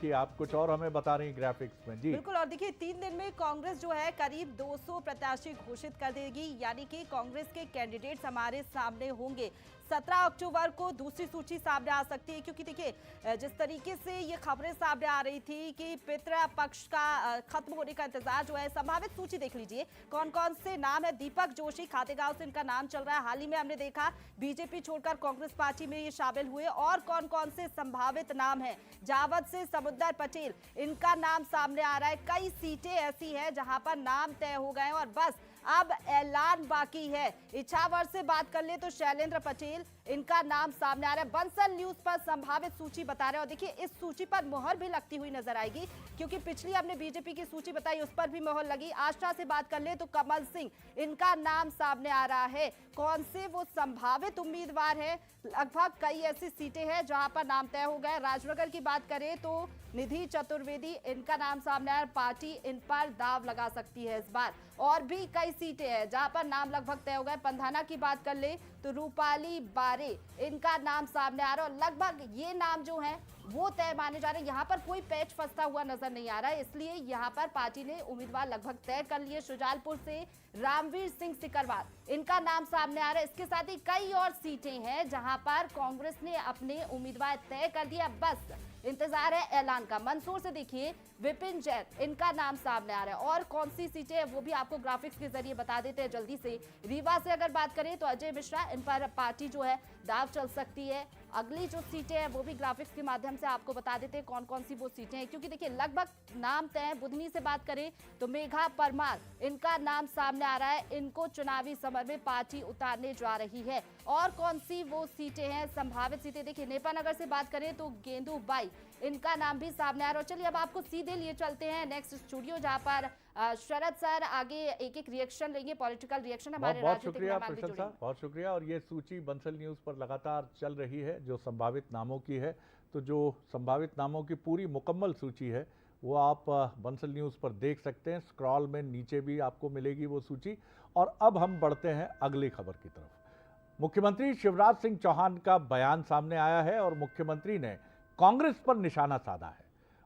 कि आप कुछ और हमें बता रही हैं ग्राफिक्स में। जी बिल्कुल, और देखिए 3 दिन में कांग्रेस जो है करीब 200 प्रत्याशी घोषित कर देगी, यानी कि कांग्रेस के कैंडिडेट्स हमारे सामने होंगे। 17 अक्टूबर को दूसरी सूची सामने आ सकती है क्योंकि देखिए जिस तरीके से ये खबरें सामने आ रही थी कि पितृ पक्ष का खत्म होने का इंतजार जो है, संभावित सूची देख लीजिए कौन कौन से नाम है। दीपक जोशी खातेगांव से इनका नाम चल रहा है, हाल ही में हमने देखा बीजेपी छोड़कर कांग्रेस पार्टी में ये शामिल हुए। और कौन कौन से संभावित नाम है, जावद से समुद्दर पटेल, इनका नाम सामने आ रहा है। कई सीटें ऐसी हैं जहां पर नाम तय हो गए और बस अब ऐलान बाकी है। इछावर से बात कर ले तो शैलेंद्र पटेल, इनका नाम सामने आ रहा है। बंसल न्यूज पर संभावित सूची बता रहे हैं और देखिए इस सूची पर मोहर भी लगती हुई नजर आएगी क्योंकि पिछली हमने बीजेपी की सूची बताई उस पर भी मोहर लगी। आष्टा से बात कर ले तो कमल सिंह, इनका नाम सामने आ रहा है। कौन से वो संभावित उम्मीदवार है, लगभग कई ऐसी सीटें हैं जहां पर नाम तय हो गए। राजनगर की बात करें तो निधि चतुर्वेदी, इनका नाम सामने आया, पार्टी इन पर दाव लगा सकती है इस बार। और भी कई सीटें हैं जहां पर नाम लगभग तय हो गए। पंधाना की बात कर ले तो रूपाली बारे, इनका नाम सामने आ रहा है और लगभग ये नाम जो है वो तय माने जा रहे हैं। यहाँ पर कोई पैच फंसता हुआ नजर नहीं आ रहा है, इसलिए यहाँ पर पार्टी ने उम्मीदवार लगभग तय कर लिए। शुजालपुर से रामवीर सिंह सिकरवार, इनका नाम सामने आ रहा है। इसके साथ ही कई और सीटें हैं जहां पर कांग्रेस ने अपने उम्मीदवार तय कर दिया, बस इंतजार है ऐलान का। मंदसौर से देखिए विपिन जैन, इनका नाम सामने आ रहा है। और कौन सी सीटें हैं वो भी आपको ग्राफिक्स के जरिए बता देते हैं जल्दी से। रीवा से अगर बात करें तो अजय मिश्रा, इन पर पार्टी जो है दाव चल सकती है। अगली जो सीटें हैं वो भी ग्राफिक्स के माध्यम से आपको बता देते हैं कौन कौन सी वो सीटें हैं क्योंकि देखिए लगभग नाम तय है। बुधनी से बात करें तो मेघा परमार, इनका नाम सामने आ रहा है। इनको चुनावी समर में पार्टी उतारने जा रही है। और कौन सी वो सीटें हैं संभावित सीटें, देखिए नेपानगर से बात करें तो गेंदू बाई, इनका नाम भी सामने आ रहा है। चलिए अब आपको सीधे लिए चलते हैं नेक्स्ट स्टूडियो जहां पर शरद सर आगे एक एक रिएक्शन लेंगे, पॉलिटिकल रिएक्शन हमारे बहुत शुक्रिया प्रशंसा, बहुत शुक्रिया। और ये सूची बंसल न्यूज पर लगातार चल रही है जो संभावित नामों की है। तो जो संभावित नामों की पूरी मुकम्मल सूची है वो आप बंसल न्यूज पर देख सकते हैं, स्क्रॉल में नीचे भी आपको मिलेगी वो सूची। और अब हम बढ़ते हैं अगली खबर की तरफ। मुख्यमंत्री शिवराज सिंह चौहान का बयान सामने आया है और मुख्यमंत्री ने कांग्रेस पर निशाना साधा है।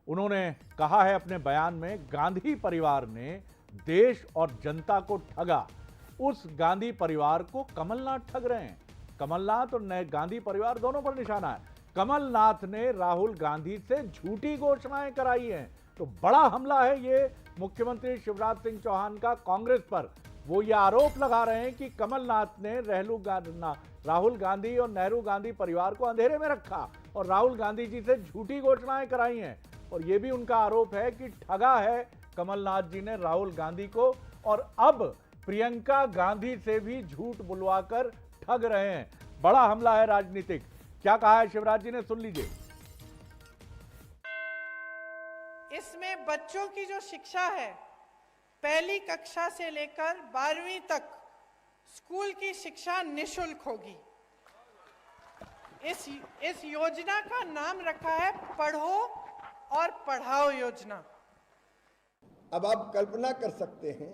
उन्होंने कहा है अपने बयान में, गांधी परिवार ने देश और जनता को ठगा, उस गांधी परिवार को कमलनाथ ठग रहे हैं। कमलनाथ और गांधी परिवार दोनों पर निशाना है। कमलनाथ ने राहुल गांधी से झूठी घोषणाएं कराई हैं। तो बड़ा हमला है ये मुख्यमंत्री शिवराज सिंह चौहान का कांग्रेस पर। वो ये आरोप लगा रहे हैं कि कमलनाथ ने राहुल गांधी और नेहरू गांधी परिवार को अंधेरे में रखा और राहुल गांधी जी से झूठी घोषणाएं कराई हैं। और ये भी उनका आरोप है कि ठगा है कमलनाथ जी ने राहुल गांधी को, और अब प्रियंका गांधी से भी झूठ बुलवाकर ठग रहे हैं। बड़ा हमला है राजनीतिक। क्या कहा है शिवराज जी ने, सुन लीजिए। इसमें बच्चों की जो शिक्षा है, पहली कक्षा से लेकर 12वीं तक स्कूल की शिक्षा निशुल्क होगी। इस योजना का नाम रखा है पढ़ो और पढ़ाओ योजना। अब आप कल्पना कर सकते हैं,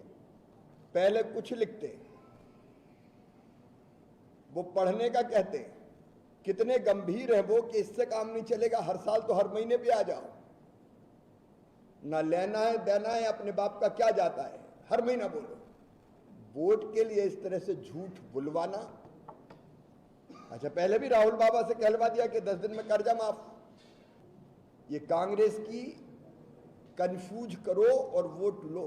पहले कुछ लिखते, वो पढ़ने का कहते, कितने गंभीर है वो कि इससे काम नहीं चलेगा, हर साल तो हर महीने भी आ जाओ, ना लेना है देना है, अपने बाप का क्या जाता है, हर महीना बोलो। वोट के लिए इस तरह से झूठ बुलवाना। अच्छा, पहले भी राहुल बाबा से कहलवा दिया कि 10 दिन में कर्जा माफ। ये कांग्रेस की कंफ्यूज करो और वोट लो।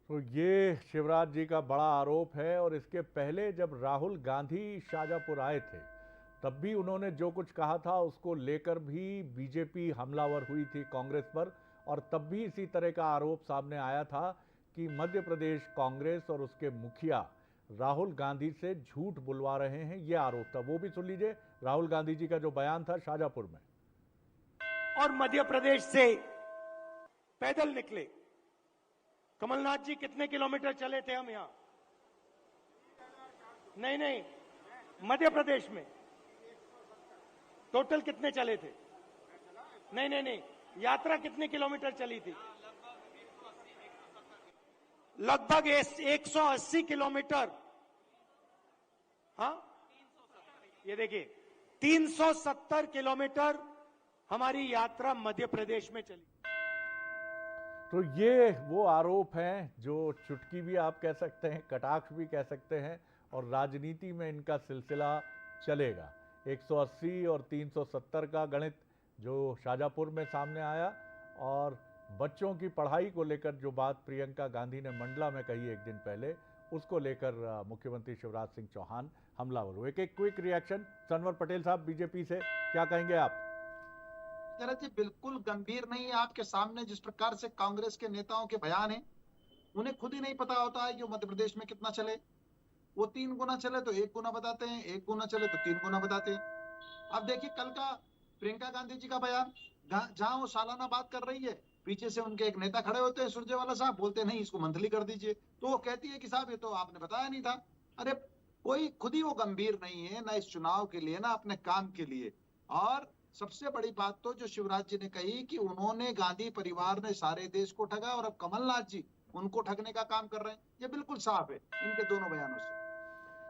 तो ये शिवराज जी का बड़ा आरोप है। और इसके पहले जब राहुल गांधी शाजापुर आए थे, तब भी उन्होंने जो कुछ कहा था उसको लेकर भी बीजेपी हमलावर हुई थी कांग्रेस पर। और तब भी इसी तरह का आरोप सामने आया था कि मध्य प्रदेश कांग्रेस और उसके मुखिया राहुल गांधी से झूठ बुलवा रहे हैं, यह आरोप था। वो भी सुन लीजिए राहुल गांधी जी का जो बयान था शाजापुर में। और मध्य प्रदेश से पैदल निकले। कमलनाथ जी कितने किलोमीटर चले थे हम यहां? नहीं, मध्य प्रदेश में टोटल कितने चले थे? नहीं, यात्रा कितने किलोमीटर चली थी? लगभग 180 किलोमीटर। हाँ, ये देखिए 370 किलोमीटर हमारी यात्रा मध्य प्रदेश में चली। तो ये वो आरोप हैं जो चुटकी भी आप कह सकते हैं, कटाक्ष भी कह सकते हैं, और राजनीति में इनका सिलसिला चलेगा। 180 और 370 का गणित जो शाजापुर में सामने आया, और बच्चों की पढ़ाई को लेकर जो बात प्रियंका गांधी ने मंडला में कही एक दिन पहले, उसको लेकर मुख्यमंत्री शिवराज सिंह चौहान हमलावर हुए। एक क्विक रिएक्शन सनवर पटेल साहब बीजेपी से, क्या कहेंगे आप? शरद जी बिल्कुल गंभीर नहीं है। आपके सामने जिस प्रकार से कांग्रेस के नेताओं के बयान हैं, उन्हें खुद ही नहीं पता होता है कि मध्य प्रदेश में कितना चले। वो 3 गुना चले तो 1 गुना बताते हैं, 1 गुना चले तो 3 गुना बताते हैं। अब देखिए कल का प्रियंका गांधी जी का बयान, जहां वो सालाना बात कर रही है, पीछे से उनके एक नेता खड़े होते हैं सुरजेवाला साहब, बोलते नहीं इसको मंथली कर दीजिए, तो वो कहती है कि साहब ये तो आपने बताया नहीं था। अरे कोई खुद ही वो गंभीर नहीं है, ना इस चुनाव के लिए ना अपने काम के लिए। और सबसे बड़ी बात तो जो शिवराज जी ने कही कि उन्होंने, गांधी परिवार ने सारे देश को ठगा और अब कमलनाथ जी उनको ठगने का काम कर रहे हैं, ये बिल्कुल साफ है इनके दोनों बयानों से।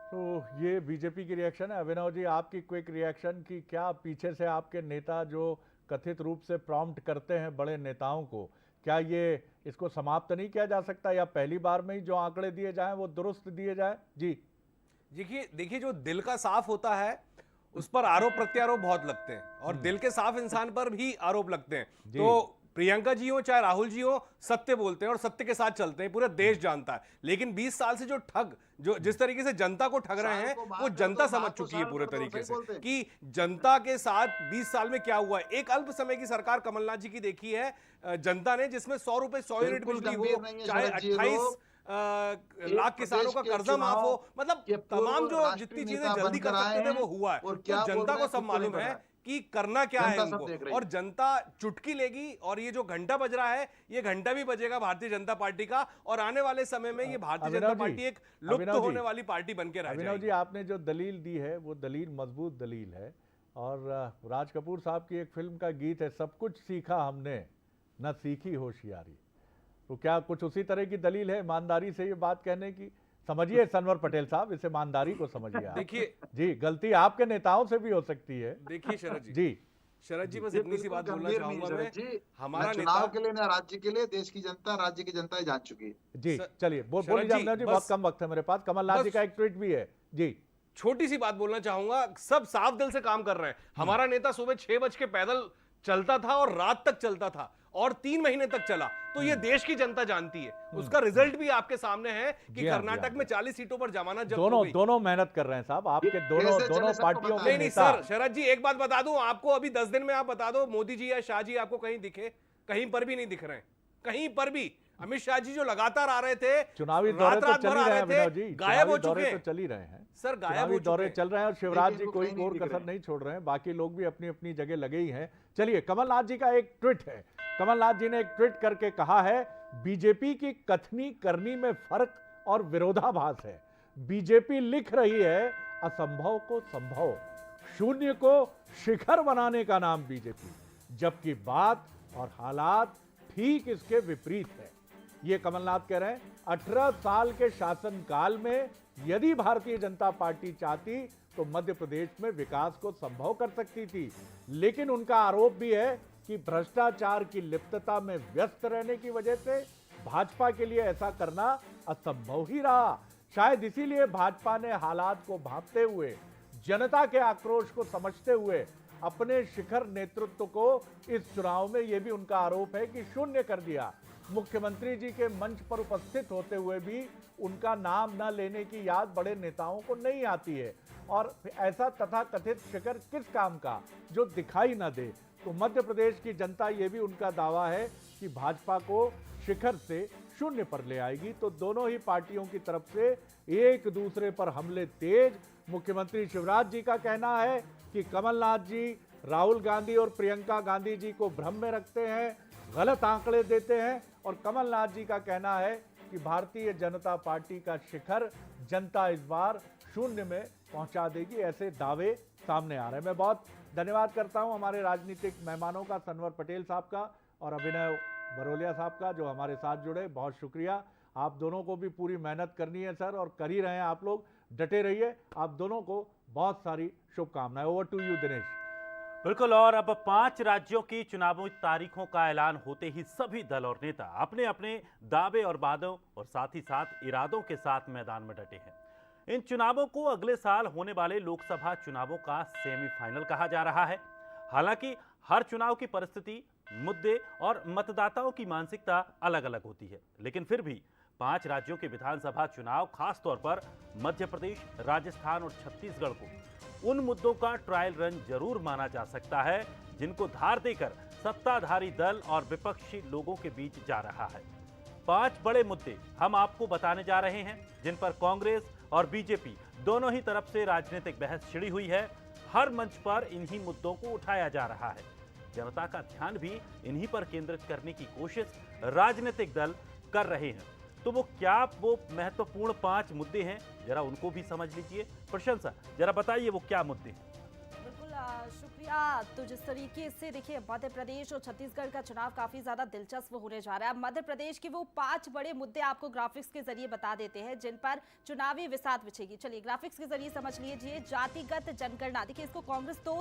तो ये बीजेपी की रिएक्शन है। अभिनव जी, आपकी क्विक रिएक्शन की क्या पीछे से आपके नेता जो कथित रूप से प्रॉम्प्ट करते हैं बड़े नेताओं को, क्या ये इसको समाप्त नहीं किया जा सकता, या पहली बार में ही जो आंकड़े दिए जाएं वो दुरुस्त दिए जाएं? जी देखिए जो दिल का साफ होता है उस पर आरोप प्रत्यारोप बहुत लगते हैं, और दिल के साफ इंसान पर भी आरोप लगते हैं। तो प्रियंका जी हो चाहे राहुल जी हो, सत्य बोलते हैं और सत्य के साथ चलते हैं, पूरा देश जानता है। लेकिन 20 साल से जो जिस तरीके से जनता को ठग रहे हैं, वो जनता समझ चुकी है पूरे तरीके से कि जनता के साथ 20 साल में क्या हुआ है। एक अल्प समय की सरकार कमलनाथ जी की देखी है जनता ने, जिसमें 100 रुपए 100 यूनिट बिजली हो, चाहे 28 लाख किसानों का कर्जा माफ हो, मतलब तमाम जो जितनी चीजें जल्दी कर सकते थे वो हुआ है। तो जनता को सब मालूम है कि करना क्या है उनको, और जनता चुटकी लेगी। और ये जो घंटा बज रहा है, ये घंटा भी बजेगा भारतीय जनता पार्टी का, और आने वाले समय में ये भारतीय जनता पार्टी एक लुप्त होने वाली पार्टी बनके रह जाएगी। अभिनव जी, आपने जो दलील दी है वो दलील मजबूत दलील है। और राज कपूर साहब की एक फिल्म का गीत है, सब कुछ सीखा हमने न सीखी होशियारी। तो क्या कुछ उसी तरह की दलील है ईमानदारी से ये बात कहने की? समझिए सनवर पटेल साहब, इस ईमानदारी को समझिए। देखिए जी, गलती आपके नेताओं से भी हो सकती है। देखिए शरद जी, शरद जी बस इतनी सी बात बोलना चाहूंगा मैं, हमारा चुनाव के लिए ना राज्य के लिए, देश की जनता, राज्य की जनता जान चुकी है। जी चलिए बोलिए जामनगर जी, बहुत कम वक्त है मेरे पास। कमलनाथ जी का एक ट्वीट भी है जी। छोटी सी बात बोलना चाहूंगा, सब साफ दिल से काम कर रहे हैं। हमारा नेता सुबह 6 बज के पैदल चलता था और रात तक चलता था और 3 महीने तक चला, तो ये देश की जनता जानती है। उसका रिजल्ट भी आपके सामने है कि कर्नाटक में 40 सीटों पर जमानत जब्त हो गई। दोनों मेहनत कर रहे हैं साहब, आपके दोनों पार्टियों में। नहीं सर, शरद जी एक बात बता दूं आपको, अभी 10 दिन में आप बता दो मोदी जी या शाह जी आपको कहीं दिखे? कहीं पर भी नहीं दिख रहे हैं, कहीं पर भी। अमित शाह जी जो लगातार आ रहे थे, चुनावी दौरे तो चल ही रहे हैं विनोद जी, गायब हो चुके हैं। तो चल ही रहे हैं सर, गायब हो दौरे चल रहे हैं और शिवराज जी कोई कोर कसर नहीं छोड़ रहे हैं, बाकी लोग भी अपनी अपनी जगह लगे ही हैं। चलिए, कमलनाथ जी का एक ट्वीट है। कमलनाथ जी ने एक ट्वीट करके कहा है, बीजेपी की कथनी करनी में फर्क और विरोधाभास है। बीजेपी लिख रही है असंभव को संभव, शून्य को शिखर बनाने का नाम बीजेपी, जबकि बात और हालात ठीक इसके विपरीत है। ये कमलनाथ कह रहे हैं 18 साल के शासनकाल में यदि भारतीय जनता पार्टी चाहती तो मध्य प्रदेश में विकास को संभव कर सकती थी, लेकिन उनका आरोप भी है कि भ्रष्टाचार की लिप्तता में व्यस्त रहने की वजह से भाजपा के लिए ऐसा करना असंभव ही रहा। शायद इसीलिए भाजपा ने हालात को भांपते हुए, जनता के आक्रोश को समझते हुए अपने शिखर नेतृत्व को इस चुनाव में, यह भी उनका आरोप है कि शून्य कर दिया। मुख्यमंत्री जी के मंच पर उपस्थित होते हुए भी उनका नाम न लेने की याद बड़े नेताओं को नहीं आती है, और ऐसा तथाकथित शिखर किस काम का जो दिखाई न दे। तो मध्य प्रदेश की जनता, ये भी उनका दावा है कि भाजपा को शिखर से शून्य पर ले आएगी। तो दोनों ही पार्टियों की तरफ से एक दूसरे पर हमले तेज। मुख्यमंत्री शिवराज जी का कहना है कि कमलनाथ जी राहुल गांधी और प्रियंका गांधी जी को भ्रम में रखते हैं, गलत आंकड़े देते हैं, और कमलनाथ जी का कहना है कि भारतीय जनता पार्टी का शिखर जनता इस बार शून्य में पहुंचा देगी। ऐसे दावे सामने आ रहे हैं। मैं बहुत धन्यवाद करता हूं हमारे राजनीतिक मेहमानों का, सनवर पटेल साहब का और अभिनव बरोलिया साहब का, जो हमारे साथ जुड़े। बहुत शुक्रिया। आप दोनों को भी पूरी मेहनत करनी है सर, और कर ही रहे हैं आप लोग, डटे रहिए। आप दोनों को बहुत सारी शुभकामनाएं। Over to you Dinesh. बिल्कुल, और अब 5 राज्यों की चुनावी तारीखों का ऐलान होते ही सभी दल और नेता अपने अपने दावे और वादों और साथ ही साथ इरादों के साथ मैदान में डटे हैं। इन चुनावों को अगले साल होने वाले लोकसभा चुनावों का सेमीफाइनल कहा जा रहा है। हालांकि हर चुनाव की परिस्थिति, मुद्दे और मतदाताओं की मानसिकता अलग अलग होती है, लेकिन फिर भी 5 राज्यों के विधानसभा चुनाव, खासतौर पर मध्य प्रदेश, राजस्थान और छत्तीसगढ़ को उन मुद्दों का ट्रायल रन जरूर माना जा सकता है जिनको धार देकर सत्ताधारी दल और विपक्षी लोगों के बीच जा रहा है। 5 बड़े मुद्दे हम आपको बताने जा रहे हैं जिन पर कांग्रेस और बीजेपी दोनों ही तरफ से राजनीतिक बहस छिड़ी हुई है। हर मंच पर इन्हीं मुद्दों को उठाया जा रहा है। जनता का ध्यान भी इन्हीं पर केंद्रित करने की कोशिश राजनीतिक दल कर रहे हैं। तो वो महत्वपूर्ण 5 मुद्दे हैं, जरा उनको भी समझ लीजिए। प्रशंसा, जरा बताइए वो क्या मुद्दे हैं। शुक्रिया। तो जिस तरीके से देखिए, मध्य प्रदेश और छत्तीसगढ़ का चुनाव काफी ज्यादा दिलचस्प होने जा रहा है। मध्य प्रदेश के वो 5 बड़े मुद्दे आपको ग्राफिक्स के जरिए बता देते हैं जिन पर चुनावी विसात बिछेगी। चलिए ग्राफिक्स के जरिए समझ लीजिए। जातिगत जनगणना, देखिए इसको कांग्रेस तो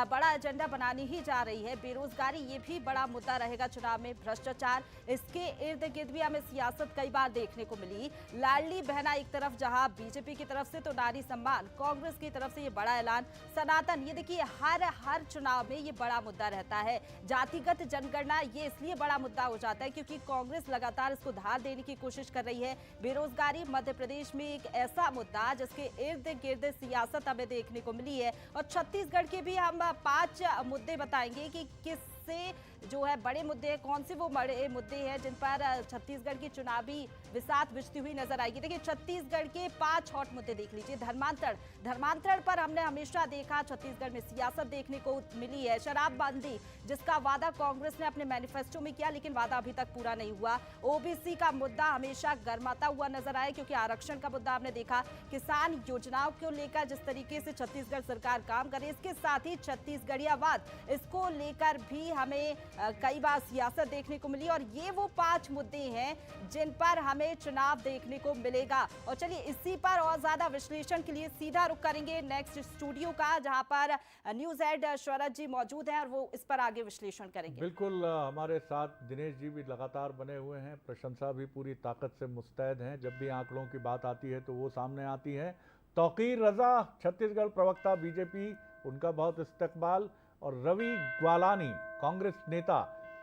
बड़ा एजेंडा बनानी ही जा रही है। बेरोजगारी, ये भी बड़ा मुद्दा रहेगा चुनाव में। भ्रष्टाचार, इसके इर्द गिर्द भी हमें सियासत कई बार देखने को मिली। लाडली बहना एक तरफ, जहां बीजेपी की तरफ से तो नारी सम्मान, कांग्रेस की तरफ से ये बड़ा ऐलान। सनातन, ये देखिए हर चुनाव में ये बड़ा मुद्दा रहता है। जातिगत जनगणना, ये इसलिए बड़ा मुद्दा हो जाता है क्योंकि कांग्रेस लगातार इसको धार देने की कोशिश कर रही है। बेरोजगारी मध्य प्रदेश में एक ऐसा मुद्दा जिसके इर्द गिर्द सियासत हमें देखने को मिली है। और छत्तीसगढ़ के भी हम 5 मुद्दे बताएंगे कि किससे जो है बड़े मुद्दे, कौन से वो बड़े मुद्दे हैं जिन पर छत्तीसगढ़ की चुनावी विसात बिछती हुई नजर आएगी। देखिए छत्तीसगढ़ के 5 हॉट मुद्दे देख लीजिए। धर्मांतरण पर हमने हमेशा देखा छत्तीसगढ़ में सियासत देखने को मिली है। शराबबंदी, जिसका वादा कांग्रेस ने अपने मैनिफेस्टो में किया, लेकिन वादा अभी तक पूरा नहीं हुआ। ओबीसी का मुद्दा हमेशा गर्माता हुआ नजर आया क्योंकि आरक्षण का मुद्दा हमने देखा। किसान योजनाओं को लेकर जिस तरीके से छत्तीसगढ़ सरकार काम करे, इसके साथ ही छत्तीसगढ़ियावाद, इसको लेकर भी हमें कई बार सियासत देखने को मिली और ये वो 5 मुद्दे हैं जिन पर हमें चुनाव देखने को मिलेगा। और चलिए इसी पर और ज्यादा विश्लेषण के लिए सीधा रुख करेंगे नेक्स्ट स्टूडियो का, जहां पर न्यूज हेड शरद जी मौजूद हैं और वो इस पर आगे विश्लेषण करेंगे। बिल्कुल, हमारे साथ दिनेश जी भी लगातार बने हुए हैं, प्रशंसा भी पूरी ताकत से मुस्तैद हैं। जब भी आंकड़ों की बात आती है तो वो सामने आती है। तौकीर रजा छत्तीसगढ़ प्रवक्ता बीजेपी, उनका बहुत इस्तकबाल। और रवि ग्वालानी कांग्रेस नेता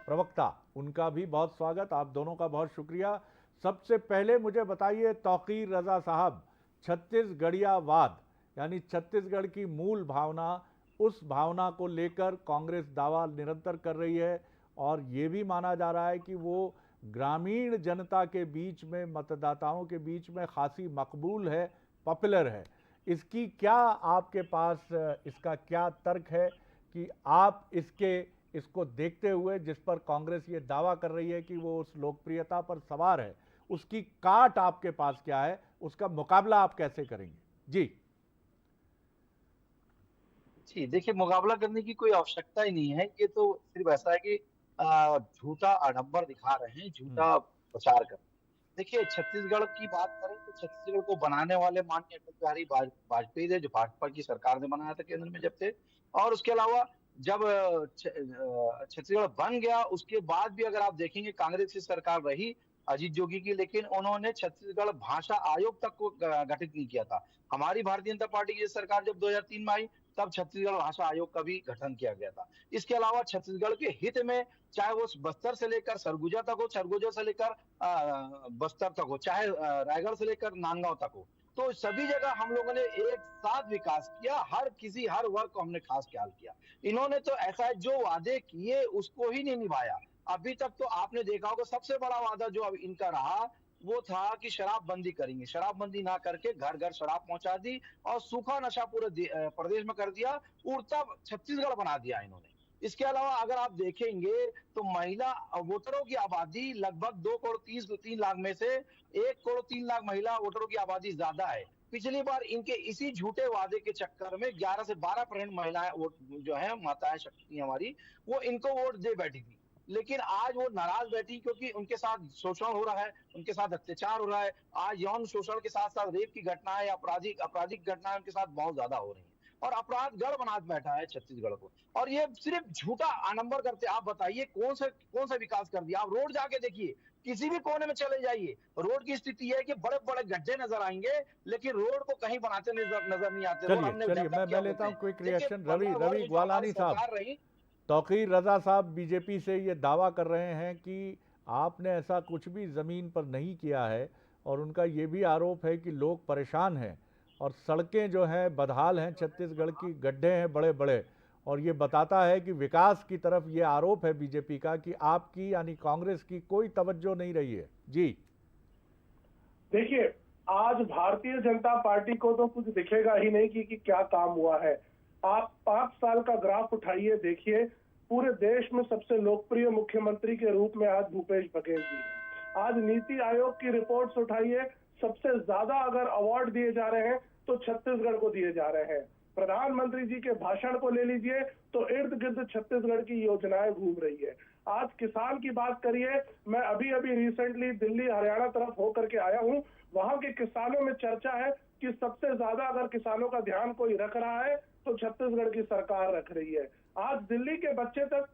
प्रवक्ता, उनका भी बहुत स्वागत। आप दोनों का बहुत शुक्रिया। सबसे पहले मुझे बताइए तौकीर रजा साहब, छत्तीसगढ़ियावाद यानी छत्तीसगढ़ की मूल भावना, उस भावना को लेकर कांग्रेस दावा निरंतर कर रही है और ये भी माना जा रहा है कि वो ग्रामीण जनता के बीच में, मतदाताओं के बीच में खासी मकबूल है, पॉपुलर है। इसकी क्या आपके पास इसका क्या तर्क है कि आप इसको देखते हुए, जिस पर कांग्रेस ये दावा कर रही है कि वो उस लोकप्रियता पर सवार है, उसकी काट आपके पास क्या है, उसका मुकाबला आप कैसे करेंगे? जी देखिए, मुकाबला करने की कोई आवश्यकता ही नहीं है। ये तो सिर्फ ऐसा है कि झूठा आडंबर दिखा रहे हैं, झूठा प्रचार कर रहे हैं। देखिए, छत्तीसगढ़ की बात करें तो छत्तीसगढ़ को बनाने वाले माननीय अटल बिहारी वाजपेयी थे, जो भाजपा की सरकार ने बनाया था केंद्र में जब थे। और उसके अलावा जब छत्तीसगढ़ बन गया उसके बाद भी अगर आप देखेंगे कांग्रेस की सरकार रही अजीत जोगी की, लेकिन उन्होंने छत्तीसगढ़ भाषा आयोग तक को गठित नहीं किया था। हमारी भारतीय जनता पार्टी की सरकार जब 2003 में आई तब छत्तीसगढ़ भाषा आयोग का भी गठन किया गया था। इसके अलावा छत्तीसगढ़ के हित में, चाहे वो बस्तर से लेकर सरगुजा तक हो, सरगुजा से लेकर बस्तर तक हो, चाहे रायगढ़ से लेकर नांदगांव तक हो, तो सभी जगह हम लोगों ने एक साथ विकास किया। हर वर्ग को हमने खास ख्याल किया। इन्होंने तो ऐसा है, जो वादे किए उसको ही नहीं निभाया। अभी तक तो आपने देखा होगा सबसे बड़ा वादा जो अब इनका रहा वो था कि शराबबंदी करेंगे। शराबबंदी ना करके घर घर शराब पहुंचा दी और सूखा नशा पूरे प्रदेश में कर दिया, उड़ता छत्तीसगढ़ बना दिया इन्होंने। इसके अलावा अगर आप देखेंगे तो महिला वोटरों की आबादी लगभग 2 करोड़ 3 लाख में से 1 करोड़ 3 लाख महिला वोटरों की आबादी ज्यादा है। पिछली बार इनके इसी झूठे वादे के चक्कर में 11 से 12% महिलाएं जो है, माताएं शक्ति हमारी, वो इनको वोट दे बैठी थी। लेकिन आज वो नाराज बैठी क्योंकि उनके साथ शोषण हो रहा है, उनके साथ अत्याचार हो रहा है। आज यौन शोषण के साथ साथ रेप की घटनाएं, आपराधिक घटनाएं उनके साथ बहुत ज्यादा हो रही है और अपराध गढ़ बना बैठा है छत्तीसगढ़ को। और ये सिर्फ झूठा आडंबर करते। आप बताइए कौन सा विकास कर दिया? आप रोड जाके देखिए, किसी भी कोने में चले जाइए, रोड की स्थिति है कि बड़े बड़े गड्ढे नजर आएंगे लेकिन रोड को कहीं बनाते नजर नहीं आते। चलिए मैं लेता हूं क्विक रिएक्शन। रवि ग्वालानी साहब, तौकीर रजा साहब बीजेपी से ये दावा कर रहे हैं कि आपने ऐसा कुछ भी ज़मीन पर नहीं किया है और उनका ये भी आरोप है कि लोग परेशान हैं और सड़कें जो हैं बदहाल हैं, छत्तीसगढ़ की गड्ढे हैं बड़े बड़े। और ये बताता है कि विकास की तरफ ये आरोप है बीजेपी का कि आपकी यानी कांग्रेस की कोई तवज्जो नहीं रही है। जी देखिए, आज भारतीय जनता पार्टी को तो कुछ दिखेगा ही नहीं कि क्या काम हुआ है। आप 5 साल का ग्राफ उठाइए, देखिए पूरे देश में सबसे लोकप्रिय मुख्यमंत्री के रूप में आज भूपेश बघेल जी हैं। आज नीति आयोग की रिपोर्ट्स उठाइए, सबसे ज्यादा अगर अवार्ड दिए जा रहे हैं तो छत्तीसगढ़ को दिए जा रहे हैं। प्रधानमंत्री जी के भाषण को ले लीजिए तो इर्द गिर्द छत्तीसगढ़ की योजनाएं घूम रही है। आज किसान की बात करिए, मैं अभी रिसेंटली दिल्ली हरियाणा तरफ होकर के आया हूं, वहां के किसानों में चर्चा है कि सबसे ज्यादा अगर किसानों का ध्यान कोई रख रहा है तो छत्तीसगढ़ की सरकार रख रही है। आज दिल्ली के बच्चे तक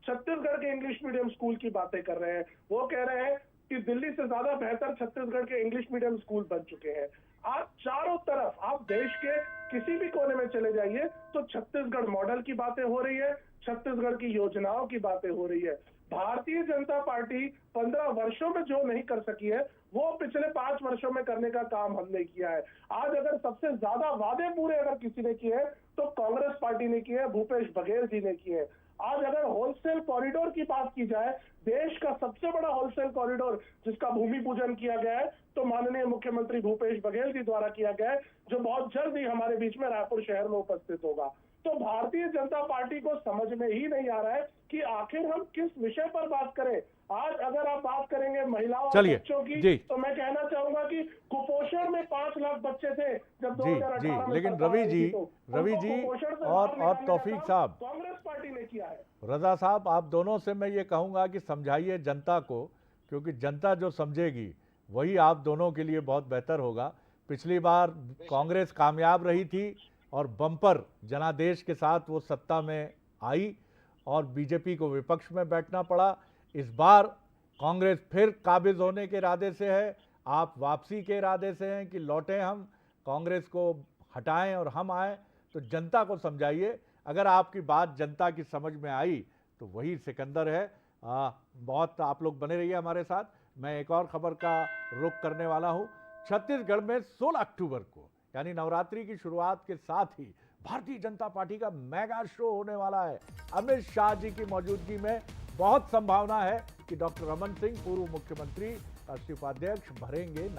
छत्तीसगढ़ के इंग्लिश मीडियम स्कूल की बातें कर रहे हैं। वो कह रहे हैं कि दिल्ली से ज्यादा बेहतर छत्तीसगढ़ के इंग्लिश मीडियम स्कूल बन चुके हैं। आज चारों तरफ आप देश के किसी भी कोने में चले जाइए तो छत्तीसगढ़ मॉडल की बातें हो रही है, छत्तीसगढ़ की योजनाओं की बातें हो रही है। भारतीय जनता पार्टी 15 वर्षों में जो नहीं कर सकी है वो पिछले 5 वर्षों में करने का काम हमने किया है। आज अगर सबसे ज्यादा वादे पूरे अगर किसी ने किए हैं तो कांग्रेस पार्टी ने किए हैं, भूपेश बघेल जी ने किए हैं। आज अगर होलसेल कॉरिडोर की बात की जाए, देश का सबसे बड़ा होलसेल कॉरिडोर जिसका भूमि पूजन किया गया है तो माननीय मुख्यमंत्री भूपेश बघेल जी द्वारा किया गया है, जो बहुत जल्द ही हमारे बीच में रायपुर शहर में उपस्थित होगा। तो भारतीय जनता पार्टी को समझ में ही नहीं आ रहा है कि आखिर हम किस विषय पर बात करें। आज अगर आप बात करेंगे महिलाओं और बच्चों की, तो मैं कहना चाहूंगा कि कुपोषण में 5 लाख बच्चे थे जब 2018 में। लेकिन रवि जी और तौफीक साहब, कांग्रेस पार्टी ने किया है। रजा साहब, आप दोनों से मैं ये कहूंगा कि समझाइए जनता को, क्योंकि जनता जो समझेगी वही आप दोनों के लिए बहुत बेहतर होगा। पिछली बार कांग्रेस कामयाब रही थी और बम्पर जनादेश के साथ वो सत्ता में आई और बीजेपी को विपक्ष में बैठना पड़ा। इस बार कांग्रेस फिर काबिज होने के इरादे से है, आप वापसी के इरादे से हैं कि लौटें हम, कांग्रेस को हटाएं और हम आए। तो जनता को समझाइए, अगर आपकी बात जनता की समझ में आई तो वही सिकंदर है। बहुत आप लोग बने रहिए हमारे साथ। मैं एक और खबर का रुख करने वाला हूं। छत्तीसगढ़ में 16 अक्टूबर को यानी नवरात्रि की शुरुआत के साथ ही भारतीय जनता पार्टी का मेगा शो होने वाला है। अमित शाह जी की मौजूदगी में बहुत संभावना है कि डॉक्टर रमन सिंह, पूर्व मुख्यमंत्री, राष्ट्रीय उपाध्यक्ष, भरेंगे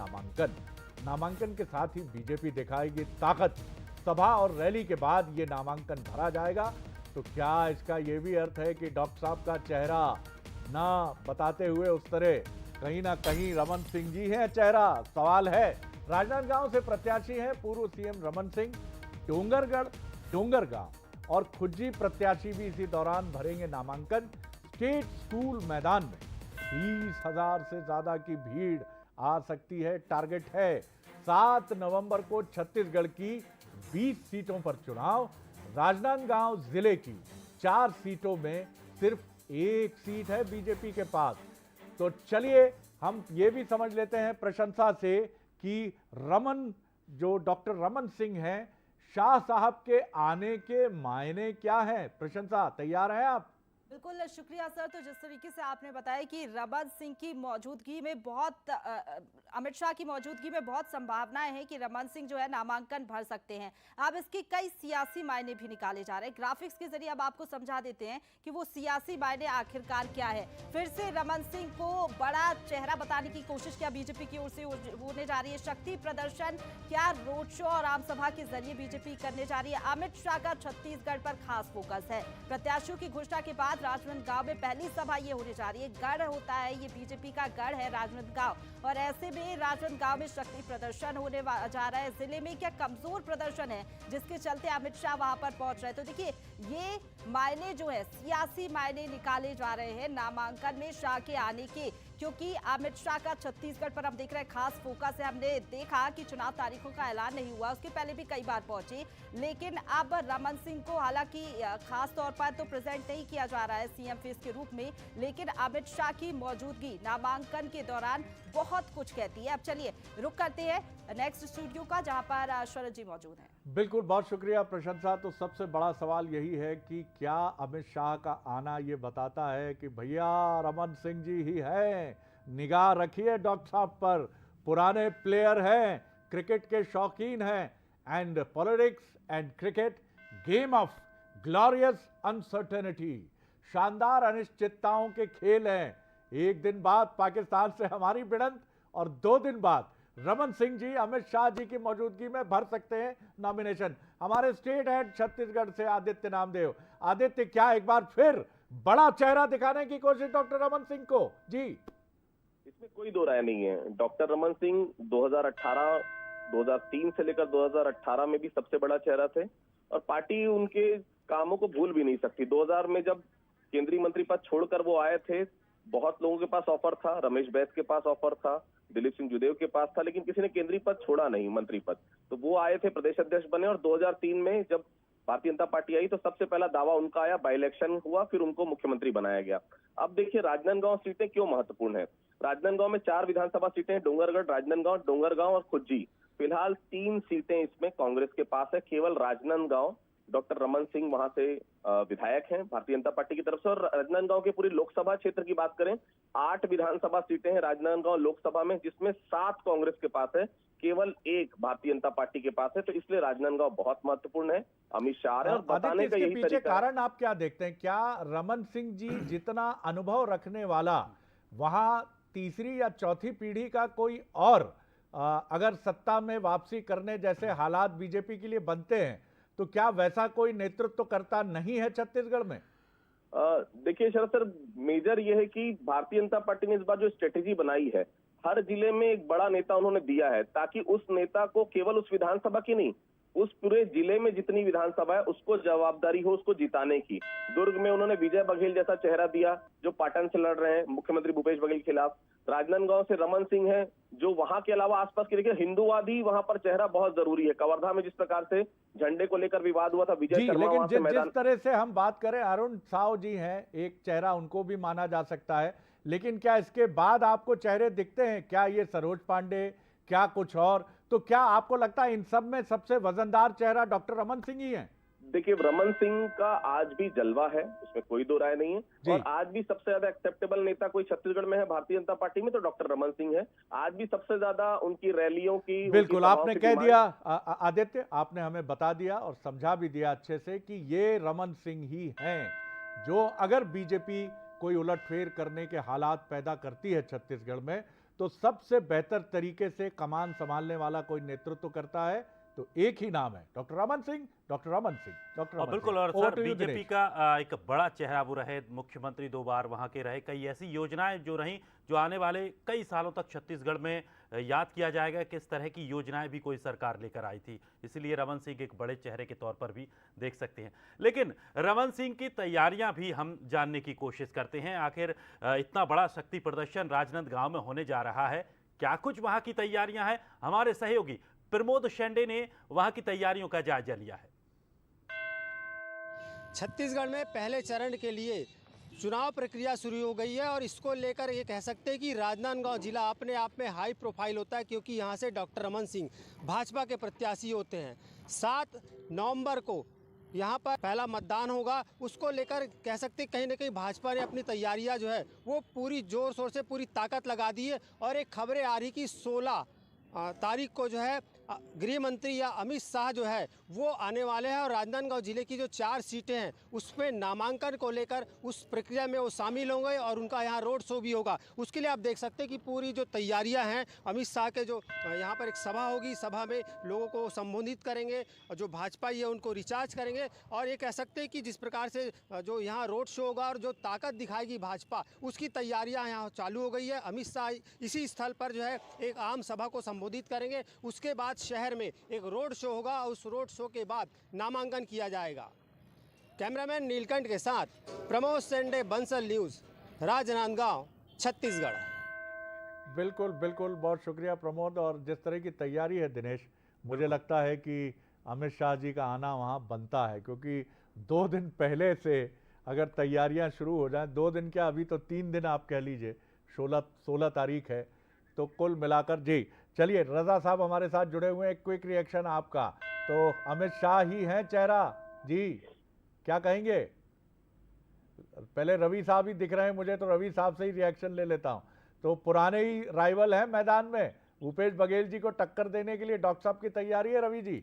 नामांकन के साथ ही बीजेपी दिखाएगी ताकत। सभा और रैली के बाद ये नामांकन भरा जाएगा। तो क्या इसका ये भी अर्थ है कि डॉक्टर साहब का चेहरा ना बताते हुए उस तरह कहीं ना कहीं रमन सिंह जी है चेहरा? सवाल है। राजनांदगांव से प्रत्याशी हैं पूर्व सीएम रमन सिंह। डोंगरगांव और खुज्जी प्रत्याशी भी इसी दौरान भरेंगे नामांकन। स्टेट स्कूल मैदान में 20,000 से ज्यादा की भीड़ आ सकती है। टारगेट है 7 नवंबर को छत्तीसगढ़ की 20 सीटों पर चुनाव। राजनांदगांव जिले की 4 सीटों में सिर्फ 1 सीट है बीजेपी के पास। तो चलिए हम ये भी समझ लेते हैं प्रशंसा से कि डॉक्टर रमन सिंह हैं, शाह साहब के आने के मायने क्या हैं? प्रशंसा, तैयार हैं आप? बिल्कुल शुक्रिया सर। तो जिस तरीके से आपने बताया कि रमन सिंह की मौजूदगी में अमित शाह की मौजूदगी में बहुत संभावनाएं हैं कि रमन सिंह जो है नामांकन भर सकते हैं। अब इसके कई सियासी मायने भी निकाले जा रहे हैं। ग्राफिक्स के जरिए अब आपको समझा देते हैं कि वो सियासी मायने आखिरकार क्या है। फिर से रमन सिंह को बड़ा चेहरा बताने की कोशिश क्या बीजेपी की ओर से होने जा रही है? शक्ति प्रदर्शन क्या रोड शो और आम सभा के जरिए बीजेपी करने जा रही है? अमित शाह का छत्तीसगढ़ पर खास फोकस है। प्रत्याशियों की घोषणा के बाद राजनांदगांव में पहली सभा ये होने जा रही है। गढ़ होता है, ये बीजेपी का गढ़ है राजनांदगांव, और ऐसे में राजनांदगांव में शक्ति प्रदर्शन होने जा रहा है। जिले में क्या कमजोर प्रदर्शन है जिसके चलते अमित शाह वहां पर पहुंच रहे हैं? तो देखिए ये मायने जो है सियासी मायने निकाले जा रहे हैं नामांकन में शाह के आने के, क्योंकि अमित शाह का छत्तीसगढ़ पर हम देख रहे हैं खास फोकस है। हमने देखा कि चुनाव तारीखों का ऐलान नहीं हुआ, उसके पहले भी कई बार पहुंचे, लेकिन अब रमन सिंह को हालांकि खास तौर पर तो प्रेजेंट नहीं किया जा रहा है सीएम फेस के रूप में, लेकिन अमित शाह की मौजूदगी नामांकन के दौरान बहुत कुछ कहती है। अब चलिए रुक करते हैं नेक्स्ट स्टूडियो का, जहां पर शरद जी मौजूद हैं। बिल्कुल, बहुत शुक्रिया प्रशंसा। तो सबसे बड़ा सवाल यही है कि क्या अमित शाह का आना ये बताता है कि भैया रमन सिंह जी ही है, निगाह रखिए डॉक्टर साहब पर, पुराने प्लेयर हैं, क्रिकेट के शौकीन हैं, and politics and cricket game of glorious uncertainty, शानदार अनिश्चितताओं के खेल हैं। एक दिन बाद पाकिस्तान से हमारी भिड़ंत और 2 दिन बाद रमन सिंह जी अमित शाह जी की मौजूदगी में भर सकते हैं नॉमिनेशन। हमारे स्टेट हेड छत्तीसगढ़ से आदित्य नामदेव। आदित्य, क्या एक बार फिर बड़ा चेहरा दिखाने की कोशिश डॉक्टर रमन सिंह को? जी, इसमें कोई दो राय नहीं है। डॉक्टर रमन सिंह 2003 से लेकर 2018 में भी सबसे बड़ा चेहरा थे और पार्टी उनके कामों को भूल भी नहीं सकती। 2000 में जब केंद्रीय मंत्री पद छोड़कर वो आए थे, बहुत लोगों के पास ऑफर था, रमेश बैस के पास ऑफर था, दिलीप सिंह जुदेव के पास था, लेकिन किसी ने केंद्रीय पद छोड़ा नहीं, मंत्री पद। तो वो आए थे, प्रदेश अध्यक्ष बने, और 2003 में जब भारतीय जनता पार्टी आई तो सबसे पहला दावा उनका आया, बाई इलेक्शन हुआ, फिर उनको मुख्यमंत्री बनाया गया। अब देखिए राजनांदगांव सीटें क्यों महत्वपूर्ण है। राजनांदगांव में 4 विधानसभा सीटें, डोंगरगढ़, डोंगरगांव और खुज्जी। फिलहाल 3 सीटें इसमें कांग्रेस के पास है। केवल राजनांदगांव डॉक्टर रमन सिंह वहां से विधायक हैं भारतीय जनता पार्टी की तरफ से। और राजनांदगांव के पूरी लोकसभा क्षेत्र की बात करें, 8 विधानसभा सीटें हैं राजनांदगांव लोकसभा में, जिसमें 7 कांग्रेस के पास है, केवल 1 भारतीय जनता पार्टी के पास है। तो इसलिए राजनांदगांव बहुत महत्वपूर्ण है। अमित शाह है और बताने का यही पीछे कारण आप क्या देखते हैं? क्या रमन सिंह जी जितना अनुभव रखने वाला वहां तीसरी या चौथी पीढ़ी का कोई और अगर सत्ता में वापसी करने जैसे हालात बीजेपी के लिए बनते हैं तो क्या वैसा कोई नेतृत्व करता नहीं है छत्तीसगढ़ में? देखिए शरद सर, मेजर ये है कि भारतीय जनता पार्टी ने इस बार जो स्ट्रेटेजी बनाई है, हर जिले में एक बड़ा नेता उन्होंने दिया है, ताकि उस नेता को केवल उस विधानसभा की नहीं, उस पूरे जिले में जितनी विधानसभा है उसको जवाबदारी हो उसको जिताने की। दुर्ग में उन्होंने विजय बघेल जैसा चेहरा दिया जो पाटन से लड़ रहे हैं मुख्यमंत्री भूपेश बघेल के खिलाफ। राजनांदगांव से रमन सिंह है, जो वहां के अलावा आसपास के, देखिए हिंदुवादी वहां पर चेहरा बहुत जरूरी है। कवर्धा में जिस प्रकार से झंडे को लेकर विवाद हुआ था, विजय शर्मा वहां से मैदान। जिस तरह से हम बात करें, अरुण साव जी हैं, एक चेहरा उनको भी माना जा सकता है, लेकिन क्या इसके बाद आपको चेहरे दिखते हैं? क्या ये सरोज पांडे, क्या कुछ और? तो क्या आपको लगता है इन सब में सबसे वजनदार चेहरा डॉक्टर रमन सिंह ही है? देखिए रमन सिंह का आज भी जलवा है, उसमें कोई दो राय नहीं है। और आज भी सबसे ज्यादा एक्सेप्टेबल नेता कोई छत्तीसगढ़ में है भारतीय जनता पार्टी में तो डॉक्टर रमन सिंह है। आज भी सबसे ज्यादा उनकी रैलियों की, बिल्कुल आपने कह दिया आदित्य, आपने हमें बता दिया और समझा भी दिया अच्छे से कि ये रमन सिंह ही हैं, जो अगर बीजेपी कोई उलटफेर करने के हालात पैदा करती है छत्तीसगढ़ में, तो सबसे बेहतर तरीके से कमान संभालने वाला कोई नेतृत्व करता है तो एक ही नाम है, doctor Raman Singh. Doctor Raman Singh, doctor Raman बिल्कुल। और सर, बीजेपी का एक बड़ा चेहरा वो रहे, मुख्यमंत्री 2 बार वहां के रहे, कई ऐसी योजनाएं जो रहीं जो आने वाले कई सालों तक छत्तीसगढ़ में याद किया जाएगा किस तरह की योजनाएं भी कोई सरकार लेकर आई थी। इसलिए रमन सिंह एक बड़े चेहरे के तौर पर भी देख सकते हैं। लेकिन रमन सिंह की तैयारियां भी हम जानने की कोशिश करते हैं। आखिर इतना बड़ा शक्ति प्रदर्शन राजनांदगांव में होने जा रहा है, क्या कुछ वहां की तैयारियां हैं? हमारे सहयोगी प्रमोद शेंडे ने वहां की तैयारियों का जायजा लिया है। छत्तीसगढ़ में पहले चरण के लिए चुनाव प्रक्रिया शुरू हो गई है और इसको लेकर ये कह सकते हैं कि राजनांदगांव जिला अपने आप में हाई प्रोफाइल होता है, क्योंकि यहाँ से डॉक्टर रमन सिंह भाजपा के प्रत्याशी होते हैं। 7 नवंबर को यहाँ पर पहला मतदान होगा, उसको लेकर कह सकते हैं कहीं ना कहीं भाजपा ने अपनी तैयारियाँ जो है वो पूरी जोर शोर से पूरी ताकत लगा दी है। और एक खबरें आ रही कि 16 तारीख को जो है गृह मंत्री या अमित शाह जो है वो आने वाले हैं और राजनांदगांव जिले की जो 4 सीटें हैं उसमें नामांकन को लेकर उस प्रक्रिया में वो शामिल होंगे और उनका यहाँ रोड शो भी होगा। उसके लिए आप देख सकते हैं कि पूरी जो तैयारियां हैं, अमित शाह के जो यहाँ पर एक सभा होगी, सभा में लोगों को संबोधित करेंगे और जो भाजपा है उनको रिचार्ज करेंगे। और ये कह सकते हैं कि जिस प्रकार से जो यहाँ रोड शो होगा और जो ताकत दिखाएगी भाजपा, उसकी तैयारियाँ यहाँ चालू हो गई है। अमित शाह इसी स्थल पर जो है एक आम सभा को संबोधित करेंगे, उसके बाद शहर में एक रोड शो होगा, उस रोड शो के बाद नामांकन किया जाएगा। कैमरामैन नीलकंठ के साथ प्रमोद सेंडे, बंसल न्यूज, राजनांदगांव, छत्तीसगढ़। बिल्कुल बिल्कुल, बहुत शुक्रिया प्रमोद। और जिस तरह की तैयारी है दिनेश, मुझे लगता है कि अमित शाह जी का आना वहाँ बनता है, क्योंकि 2 दिन पहले से अगर तैयारियां शुरू हो जाएं, 2 दिन क्या, अभी तो 3 दिन आप कह लीजिए, 16 तारीख है, तो कुल मिलाकर जी। चलिए, रजा साहब हमारे साथ जुड़े हुए हैं, क्विक रिएक्शन आपका। तो अमित शाह ही हैं चेहरा जी, क्या कहेंगे? पहले रवि साहब ही दिख रहे हैं मुझे, तो रवि साहब से ही रिएक्शन ले लेता हूं। तो पुराने ही राइवल हैं मैदान में, भूपेश बघेल जी को टक्कर देने के लिए डॉक्टर साहब की तैयारी है। रवि जी,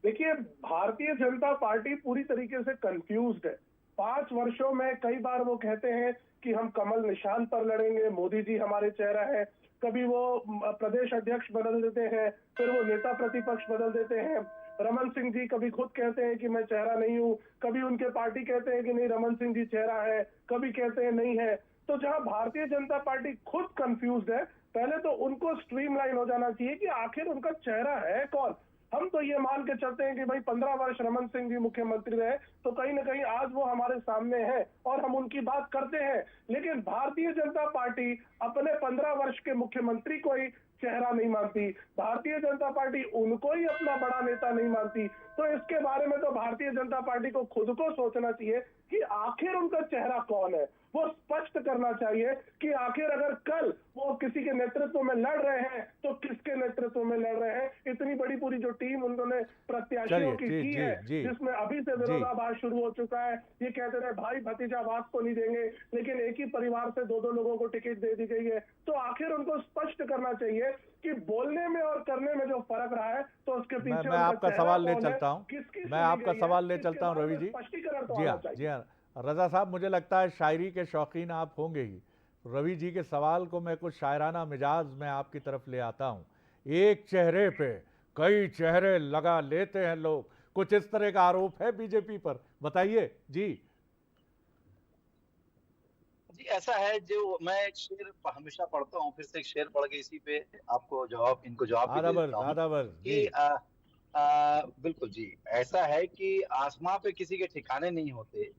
देखिए, भारतीय जनता पार्टी पूरी तरीके से कंफ्यूज्ड है। 5 वर्षों में कई बार वो कहते हैं कि हम कमल निशान पर लड़ेंगे, मोदी जी हमारे चेहरा है, कभी वो प्रदेश अध्यक्ष बदल देते हैं, फिर वो नेता प्रतिपक्ष बदल देते हैं। रमन सिंह जी कभी खुद कहते हैं कि मैं चेहरा नहीं हूँ, कभी उनके पार्टी कहते हैं कि नहीं रमन सिंह जी चेहरा है, कभी कहते हैं नहीं है। तो जहां भारतीय जनता पार्टी खुद कंफ्यूज्ड है, पहले तो उनको स्ट्रीमलाइन हो जाना चाहिए कि आखिर उनका चेहरा है कौन। हम तो ये मान के चलते हैं कि भाई 15 वर्ष रमन सिंह जी मुख्यमंत्री रहे, तो कहीं ना कहीं आज वो हमारे सामने हैं और हम उनकी बात करते हैं। लेकिन भारतीय जनता पार्टी अपने 15 वर्ष के मुख्यमंत्री को ही चेहरा नहीं मानती, भारतीय जनता पार्टी उनको ही अपना बड़ा नेता नहीं मानती। तो इसके बारे में तो भारतीय जनता पार्टी को खुद को सोचना चाहिए कि आखिर उनका चेहरा कौन है। वो स्पष्ट करना चाहिए कि आखिर अगर कल वो किसी के नेतृत्व में लड़ रहे हैं तो किसके नेतृत्व में लड़ रहे हैं। इतनी बड़ी पूरी जो टीम उन्होंने प्रत्याशियों की है, जिसमें अभी से विरोधाभास शुरू हो चुका है। ये कहते रहे भाई भतीजावाद को नहीं देंगे, लेकिन एक ही परिवार से 2-2 लोगों को टिकट दे दी गई है। तो आखिर उनको स्पष्ट करना चाहिए कि बोलने में और करने में जो फर्क रहा है, तो उसके पीछे मैं आपका सवाल ले चलता हूँ, मैं आपका सवाल ले चलता हूँ रवि जी। जी हाँ, जी हाँ रजा साहब, मुझे लगता है शायरी के शौकीन आप होंगे ही। रवि जी के सवाल को मैं कुछ शायराना मिजाज में आपकी तरफ ले आता हूँ। एक चेहरे पे कई चेहरे लगा लेते हैं लोग, कुछ इस तरह का आरोप है बीजेपी पर, बताइए जी। जी ऐसा है, जो मैं एक शेर हमेशा पढ़ता हूँ, फिर से एक शेर पढ़ के इसी पे आपको इनको जवाब भी दे देता हूँ कि बिल्कुल जी, ऐसा है कि आसमां पे किसी के ठिकाने नहीं होते,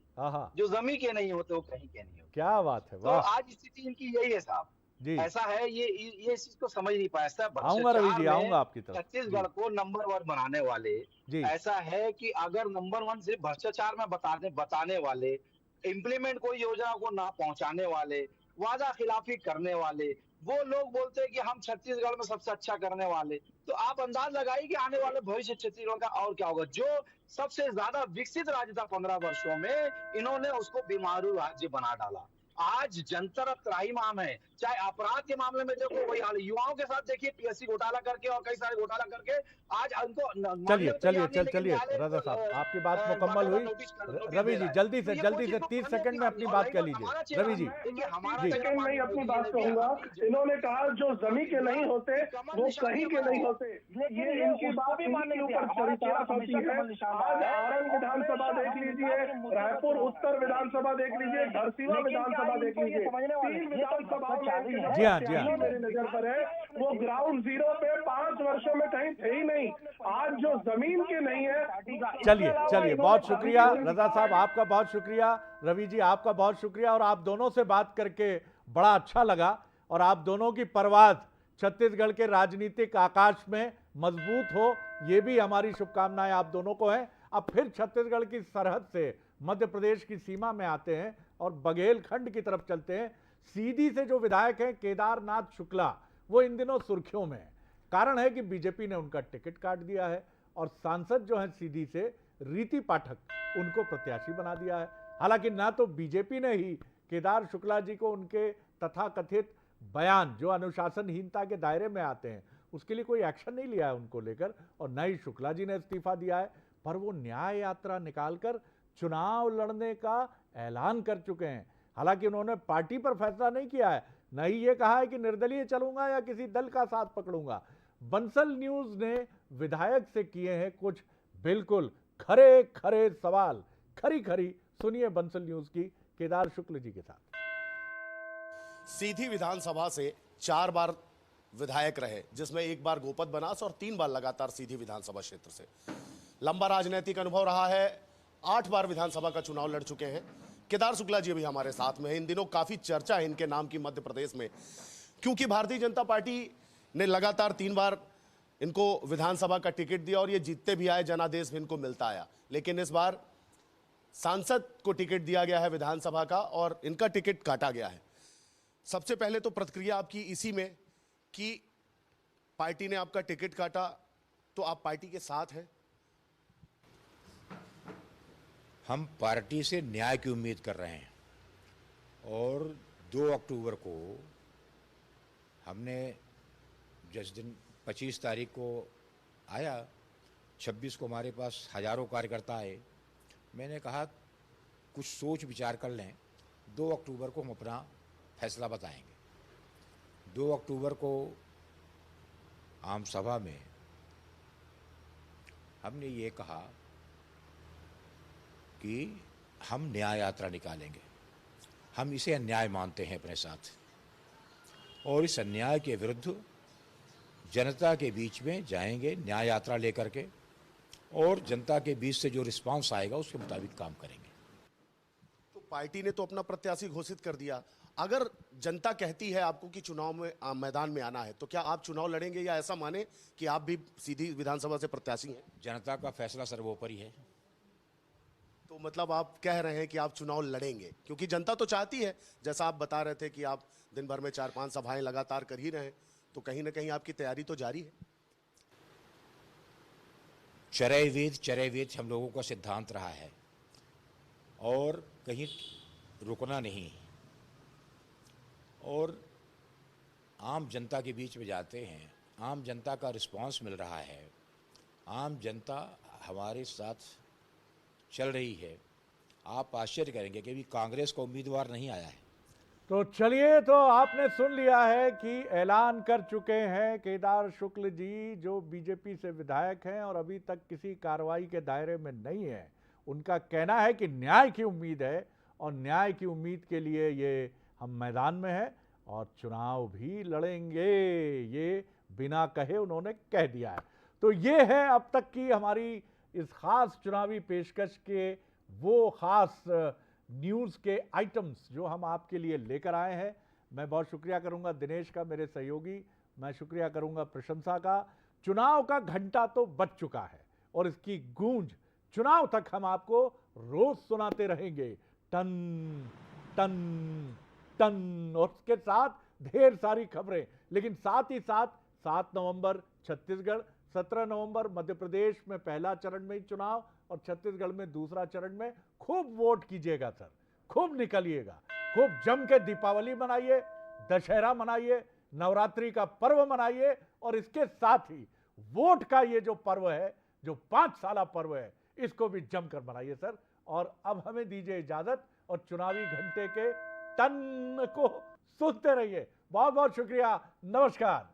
जो जमीन के नहीं होते वो कहीं के नहीं होते। क्या बात है, तो वाह। आज स्थिति इनकी यही है साहब जी। ऐसा है, ये इस चीज को समझ नहीं पाया। आऊंगा रवि जी, आऊंगा आपकी तरफ। छत्तीसगढ़ को नंबर 1 बनाने वाले ऐसा है कि अगर नंबर 1 सिर्फ भ्रष्टाचार में बताने वाले, इम्प्लीमेंट कोई योजना को ना पहुंचाने वाले, वादा खिलाफी करने वाले, वो लोग बोलते हैं कि हम छत्तीसगढ़ में सबसे अच्छा करने वाले, तो आप अंदाज लगाइए कि आने वाले भविष्य छत्तीसगढ़ का और क्या होगा। जो सबसे ज्यादा विकसित राज्य था 15 वर्षों में, इन्होंने उसको बीमारू राज्य बना डाला। आज जनता त्राहिमाम है, चाहे अपराध के मामले में देखो वही हाल, युवाओं के साथ देखिए पीएससी घोटाला करके और कई सारे घोटाला करके आज उनको चलिए रजा साहब, आपकी बात मुकम्मल हुई। रवि जी जल्दी से 30 सेकंड में अपनी बात कह लीजिए। रवि जी सेकंड में अपनी बात कहूंगा। इन्होंने कहा जो जमीन के नहीं होते वो कहीं के नहीं होते, ये इनकी बात इनके ऊपर चरितार्थ होती है। आज आरंग विधानसभा देख लीजिए, रायपुर उत्तर विधानसभा देख लीजिए, धरसीवा विधानसभा देख लीजिए, 3 विधानसभा जी हाँ मेरी नजर पर है, वो ग्राउंड जीरो पे 5 वर्षों में कहीं थे ही नहीं। आज जो जमीन के नहीं है। चलिए बहुत शुक्रिया रजा साहब, आपका बहुत शुक्रिया। रवि जी आपका बहुत शुक्रिया, और आप दोनों से बात करके बड़ा अच्छा लगा, और आप दोनों की परवाज़ छत्तीसगढ़ के राजनीतिक आकाश में मजबूत हो, ये भी हमारी शुभकामनाएं आप दोनों को हैं। अब फिर छत्तीसगढ़ की सरहद से मध्य प्रदेश की सीमा में आते हैं और बघेलखंड की तरफ चलते हैं। सीधी से जो विधायक हैं केदारनाथ शुक्ला, वो इन दिनों सुर्खियों में है। कारण है कि बीजेपी ने उनका टिकट काट दिया है, और सांसद जो हैं सीधी से रीति पाठक, उनको प्रत्याशी बना दिया है। हालांकि ना तो बीजेपी ने ही केदार शुक्ला जी को उनके तथाकथित बयान जो अनुशासनहीनता के दायरे में आते हैं उसके लिए कोई एक्शन नहीं लिया है उनको लेकर, और न ही शुक्ला जी ने इस्तीफा दिया है, पर वो न्याय यात्रा निकालकर चुनाव लड़ने का ऐलान कर चुके हैं। हालांकि उन्होंने पार्टी पर फैसला नहीं किया है, न ही ये कहा है कि निर्दलीय चलूंगा या किसी दल का साथ पकड़ूंगा। बंसल न्यूज ने विधायक से किए हैं कुछ बिल्कुल खरे खरे सवाल, खरी खरी सुनिए बंसल न्यूज की केदार शुक्ल जी के साथ। सीधी विधानसभा से 4 बार विधायक रहे, जिसमें 1 बार गोपद बनास और 3 बार लगातार सीधी विधानसभा क्षेत्र से। लंबा राजनीतिक अनुभव रहा है, 8 बार विधानसभा का चुनाव लड़ चुके हैं। केदार शुक्ला जी भी हमारे साथ में है। इन दिनों काफी चर्चा है इनके नाम की मध्य प्रदेश में, क्योंकि भारतीय जनता पार्टी ने लगातार 3 बार इनको विधानसभा का टिकट दिया और ये जीतते भी आए, जनादेश भी इनको मिलता आया। लेकिन इस बार सांसद को टिकट दिया गया है विधानसभा का, और इनका टिकट काटा गया है। सबसे पहले तो प्रतिक्रिया आपकी इसी में कि पार्टी ने आपका टिकट काटा, तो आप पार्टी के साथ हैं? हम पार्टी से न्याय की उम्मीद कर रहे हैं, और 2 अक्टूबर को हमने जिस दिन 25 तारीख को आया, 26 को हमारे पास हजारों कार्यकर्ता आए। मैंने कहा कुछ सोच विचार कर लें, 2 अक्टूबर को हम अपना फैसला बताएंगे। 2 अक्टूबर को आम सभा में हमने ये कहा कि हम न्याय यात्रा निकालेंगे। हम इसे अन्याय मानते हैं अपने साथ, और इस अन्याय के विरुद्ध जनता के बीच में जाएंगे न्याय यात्रा लेकर के, और जनता के बीच से जो रिस्पांस आएगा उसके मुताबिक काम करेंगे। तो पार्टी ने तो अपना प्रत्याशी घोषित कर दिया। अगर जनता कहती है आपको कि चुनाव में मैदान में आना है, तो क्या आप चुनाव लड़ेंगे, या ऐसा माने कि आप भी सीधी विधानसभा से प्रत्याशी हैं? जनता का फैसला सर्वोपरि है। तो मतलब आप कह रहे हैं कि आप चुनाव लड़ेंगे, क्योंकि जनता तो चाहती है, जैसा आप बता रहे थे कि आप दिन भर में 4-5 सभाएं लगातार कर ही रहे हैं, तो कहीं ना कहीं आपकी तैयारी तो जारी है। चरैवेद हम लोगों का सिद्धांत रहा है, और कहीं रुकना नहीं। और आम जनता के बीच में जाते हैं, आम जनता का रिस्पांस मिल रहा है, आम जनता हमारे साथ चल रही है। आप आश्चर्य करेंगे कि अभी कांग्रेस का उम्मीदवार नहीं आया है, तो चलिए, तो आपने सुन लिया है कि ऐलान कर चुके हैं केदार शुक्ल जी, जो बीजेपी से विधायक हैं और अभी तक किसी कार्रवाई के दायरे में नहीं है। उनका कहना है कि न्याय की उम्मीद है और न्याय की उम्मीद के लिए ये हम मैदान में हैं और चुनाव भी लड़ेंगे, ये बिना कहे उन्होंने कह दिया है। तो ये है अब तक की हमारी इस खास चुनावी पेशकश के वो खास न्यूज़ के आइटम्स जो हम आपके लिए लेकर आए हैं। मैं बहुत शुक्रिया करूंगा दिनेश का, मेरे सहयोगी, मैं शुक्रिया करूंगा प्रशंसा का। चुनाव का घंटा तो बज चुका है और इसकी गूंज चुनाव तक हम आपको रोज सुनाते रहेंगे, टन टन टन, और उसके साथ ढेर सारी खबरें। लेकिन साथ ही साथ 7 नवंबर छत्तीसगढ़, 17 नवंबर मध्य प्रदेश में पहला चरण में ही चुनाव और छत्तीसगढ़ में दूसरा चरण में। खूब वोट कीजिएगा सर, खूब निकलिएगा, खूब जम के दीपावली मनाइए, दशहरा मनाइए, नवरात्रि का पर्व मनाइए और इसके साथ ही वोट का ये जो पर्व है, जो 5 साला पर्व है, इसको भी जमकर मनाइए सर। और अब हमें दीजिए इजाजत और चुनावी घंटे के टन को सुनते रहिए। बहुत बहुत शुक्रिया, नमस्कार।